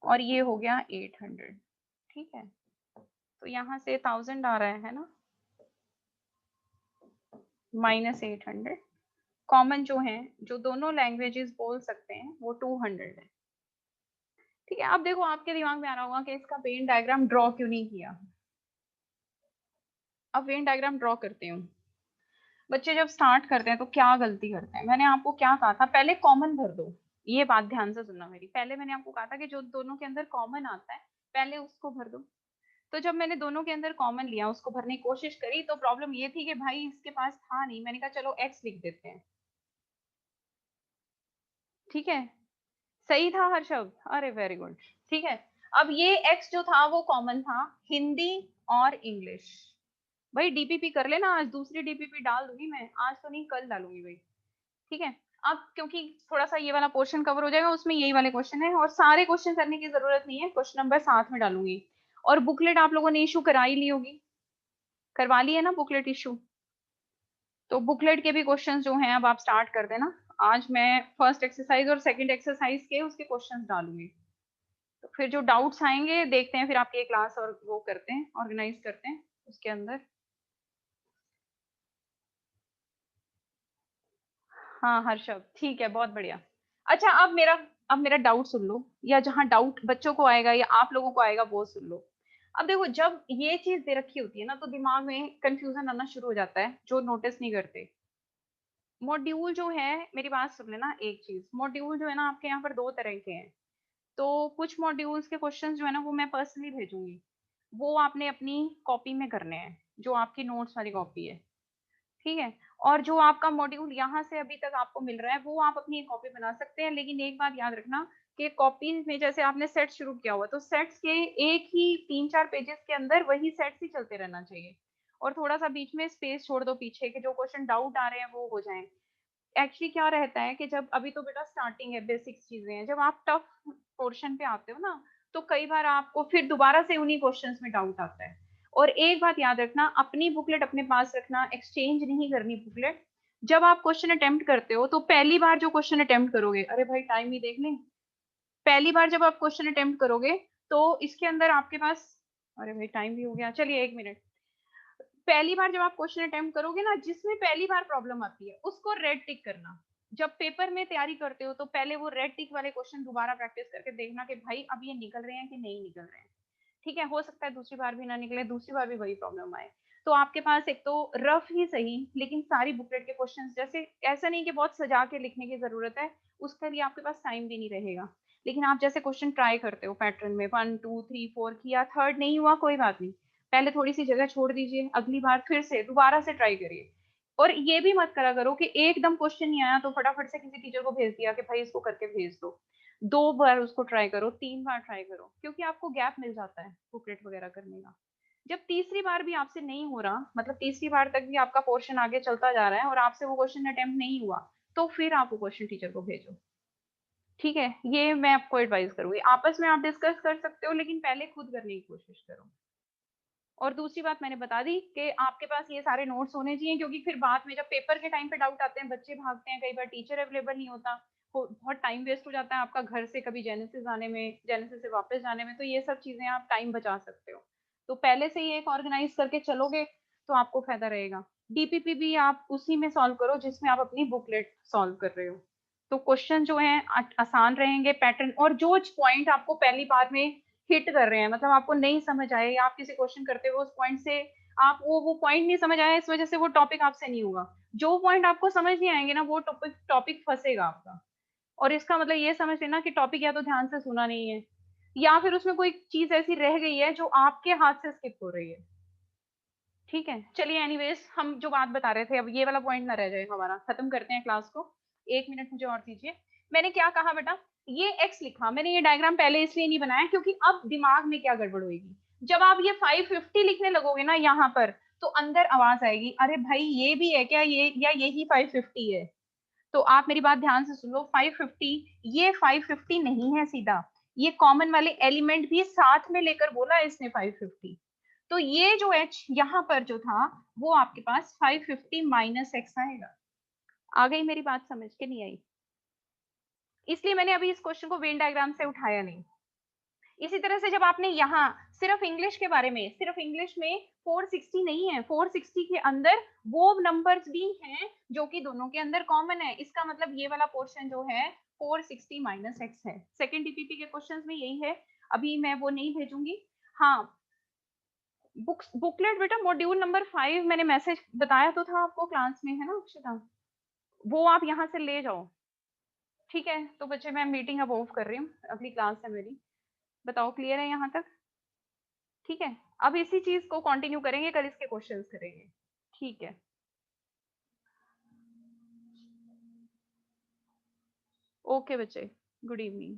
और ये हो गया 800। ठीक है, तो यहाँ से 1000 आ रहा है ना, माइनस 800। कॉमन जो है, जो दोनों लैंग्वेजेस बोल सकते हैं, वो 200 है। ठीक है, अब देखो आपके दिमाग में आ रहा होगा कि इसका वेन डायग्राम ड्रॉ क्यों नहीं किया। अब वेन डायग्राम ड्रॉ करते हूँ। बच्चे जब स्टार्ट करते हैं तो क्या गलती करते हैं, मैंने आपको क्या कहा था, पहले कॉमन भर दो। ये बात ध्यान से सुनना मेरी, पहले मैंने आपको कहा था कि जो दोनों के अंदर कॉमन आता है पहले उसको भर दो। तो जब मैंने दोनों के अंदर कॉमन लिया, उसको भरने की कोशिश करी, तो प्रॉब्लम ये थी कि भाई इसके पास था नहीं, मैंने कहा चलो एक्स लिख देते हैं। ठीक है, सही था हर शब्द, अरे वेरी गुड। ठीक है, अब ये एक्स जो था वो कॉमन था, हिंदी और इंग्लिश। भाई डीपीपी कर लेना, आज दूसरी डीपीपी डाल दूंगी मैं, आज तो नहीं कल डालूंगी भाई। ठीक है, अब क्योंकि थोड़ा सा ये वाला पोर्शन कवर हो जाएगा, उसमें यही वाले क्वेश्चन है, और सारे क्वेश्चन करने की जरूरत नहीं है, क्वेश्चन नंबर साथ में डालूंगी। और बुकलेट आप लोगों ने इशू करा ही ली होगी, करवा ली है ना बुकलेट इशू। तो बुकलेट के भी क्वेश्चन जो हैं अब आप स्टार्ट कर देना। आज मैं फर्स्ट एक्सरसाइज और सेकंड एक्सरसाइज के उसके क्वेश्चंस डालूंगी। तो फिर जो डाउट्स आएंगे देखते हैं, फिर आपकी एक क्लास और वो करते हैं, ऑर्गेनाइज करते हैं उसके अंदर। हाँ हर्षव, ठीक है, बहुत बढ़िया। अच्छा, अब मेरा डाउट सुन लो, या जहाँ डाउट बच्चों को आएगा या आप लोगों को आएगा वो सुन लो। अब देखो, जब ये चीज दे रखी होती है ना, तो दिमाग में कंफ्यूजन आना शुरू हो जाता है, जो नोटिस नहीं करते। मॉड्यूल जो है, मेरी बात सुन लेना एक चीज, मॉड्यूल जो है ना आपके यहाँ पर दो तरह के हैं। तो कुछ मॉड्यूल्स के क्वेश्चंस जो है ना वो मैं पर्सनली भेजूंगी, वो आपने अपनी कॉपी में करने हैं, जो आपकी नोट्स वाली कॉपी है। ठीक है, और जो आपका मॉड्यूल यहाँ से अभी तक आपको मिल रहा है वो आप अपनी एक कॉपी बना सकते हैं, लेकिन एक बात याद रखना कि कॉपी में जैसे आपने सेट शुरू किया हुआ, तो सेट्स के एक ही 3-4 पेजेस के अंदर वही सेट्स ही चलते रहना चाहिए, और थोड़ा सा बीच में स्पेस छोड़ दो पीछे, के जो क्वेश्चन डाउट आ रहे हैं वो हो जाए। एक्चुअली क्या रहता है कि जब अभी तो बेटा स्टार्टिंग है, बेसिक्स चीजें हैं, जब आप टफ पोर्शन पे आते हो ना, तो कई बार आपको फिर दोबारा से उन्हीं क्वेश्चंस में डाउट आता है। और एक बात याद रखना, अपनी बुकलेट अपने पास रखना, एक्सचेंज नहीं करनी बुकलेट। जब आप क्वेश्चन अटेम्प्ट करते हो तो पहली बार जो क्वेश्चन अटेम्प्ट करोगे, अरे भाई टाइम ही देख लें, पहली बार जब आप क्वेश्चन अटेम्प्ट करोगे तो इसके अंदर आपके पास, अरे भाई टाइम भी हो गया, चलिए एक मिनट। पहली बार जब आप क्वेश्चन अटेम्प्ट करोगे ना, जिसमें पहली बार प्रॉब्लम आती है उसको रेड टिक करना। जब पेपर में तैयारी करते हो तो पहले वो रेड टिक वाले क्वेश्चन दोबारा प्रैक्टिस करके देखना कि भाई अब ये निकल रहे हैं कि नहीं निकल रहे हैं। ठीक है, हो सकता है दूसरी बार भी ना निकले, दूसरी बार भी वही प्रॉब्लम आए। तो आपके पास एक तो रफ ही सही, लेकिन सारी बुकलेट के क्वेश्चंस, जैसे ऐसा नहीं कि बहुत सजा के लिखने की जरूरत है, उसके लिए आपके पास टाइम भी नहीं रहेगा। लेकिन आप जैसे क्वेश्चन ट्राई करते हो पैटर्न में 1 2 3 4 किया, थर्ड नहीं हुआ कोई बात नहीं, पहले थोड़ी सी जगह छोड़ दीजिए, अगली बार फिर से दोबारा से ट्राई करिए। और ये भी मत करा करो कि एकदम क्वेश्चन नहीं आया तो फटाफट से किसी टीचर को भेज दिया कि भाई इसको करके भेज दो। 2 बार उसको ट्राई करो, 3 बार ट्राई करो, क्योंकि आपको गैप मिल जाता है बुकलेट वगैरह करने का। जब तीसरी बार भी आपसे नहीं हो रहा, मतलब तीसरी बार तक भी आपका पोर्शन आगे चलता जा रहा है और आपसे वो क्वेश्चन अटेम्प्ट नहीं हुआ, तो फिर आप वो क्वेश्चन टीचर को भेजो। ठीक है? ये मैं आपको एडवाइस करूँगी। आपस में आप डिस्कस कर सकते हो, लेकिन पहले खुद करने की कोशिश करो। और दूसरी बात मैंने बता दी कि आपके पास ये सारे नोट्स होने चाहिए, क्योंकि फिर बाद में जब पेपर के टाइम पे डाउट आते हैं, बच्चे भागते हैं, कई बार टीचर अवेलेबल नहीं होता, बहुत टाइम वेस्ट हो जाता है आपका घर से कभी जेनेसिस आने में, जेनेसिस से वापस जाने में, तो ये सब चीजें आप टाइम बचा सकते हो। तो पहले से ही एक ऑर्गेनाइज करके चलोगे तो आपको फायदा रहेगा। डीपीपी भी आप उसी में सॉल्व करो जिसमें आप अपनी बुकलेट सॉल्व कर रहे हो। तो क्वेश्चन जो है आसान रहेंगे, पैटर्न, और जो पॉइंट आपको पहली बार में हिट कर रहे हैं, मतलब आपको नहीं समझ आए या आप किसी क्वेश्चन करते हो उस पॉइंट से आप वो पॉइंट नहीं समझ आया, इस वजह से वो टॉपिक आपसे नहीं होगा। जो पॉइंट आपको समझ नहीं आएंगे ना, वो टॉपिक टॉपिक फंसेगा आपका। और इसका मतलब ये समझ लेना कि टॉपिक या तो ध्यान से सुना नहीं है, या फिर उसमें कोई चीज ऐसी रह गई है जो आपके हाथ से स्किप हो रही है। ठीक है, चलिए एनीवेज, हम जो बात बता रहे थे, अब ये वाला पॉइंट ना रह जाए हमारा, खत्म करते हैं क्लास को। 1 मिनट मुझे और दीजिए। मैंने क्या कहा बेटा, ये एक्स लिखा मैंने, ये डायग्राम पहले इसलिए नहीं बनाया क्योंकि अब दिमाग में क्या गड़बड़ होगी, जब आप ये 550 लिखने लगोगे ना यहाँ पर, तो अंदर आवाज आएगी, अरे भाई ये भी है क्या, ये या यही 550 है। तो आप मेरी बात ध्यान से सुन लो, 550, ये 550 नहीं है सीधा, ये कॉमन वाले एलिमेंट भी साथ में लेकर बोला है इसने 550। तो ये जो h यहाँ पर जो था, वो आपके पास 550 माइनस एक्स आएगा। आ गई मेरी बात समझ के, नहीं आई? इसलिए मैंने अभी इस क्वेश्चन को वेन डायग्राम से उठाया नहीं। इसी तरह से जब आपने यहाँ सिर्फ इंग्लिश के बारे में, सिर्फ इंग्लिश में 460 नहीं है, 460 के अंदर वो नंबर्स भी हैं जो कि दोनों के अंदर कॉमन है, इसका मतलब ये वाला पोर्शन जो है 460 माइनस एक्स है। सेकेंड टीपीपी के क्वेश्चंस में यही है। अभी मैं वो नहीं भेजूंगी। हाँ, बुकलेट बेटा मॉड्यूल नंबर 5 मैंने मैसेज बताया तो था आपको क्लास में, है ना अक्षता? वो आप यहाँ से ले जाओ। ठीक है, तो बच्चे मैं मीटिंग अब ऑफ कर रही हूँ, अगली क्लास है मेरी। बताओ क्लियर है यहाँ तक? ठीक है, अब इसी चीज को कंटिन्यू करेंगे, कल इसके क्वेश्चंस करेंगे। ठीक है, ओके बच्चे, गुड इवनिंग।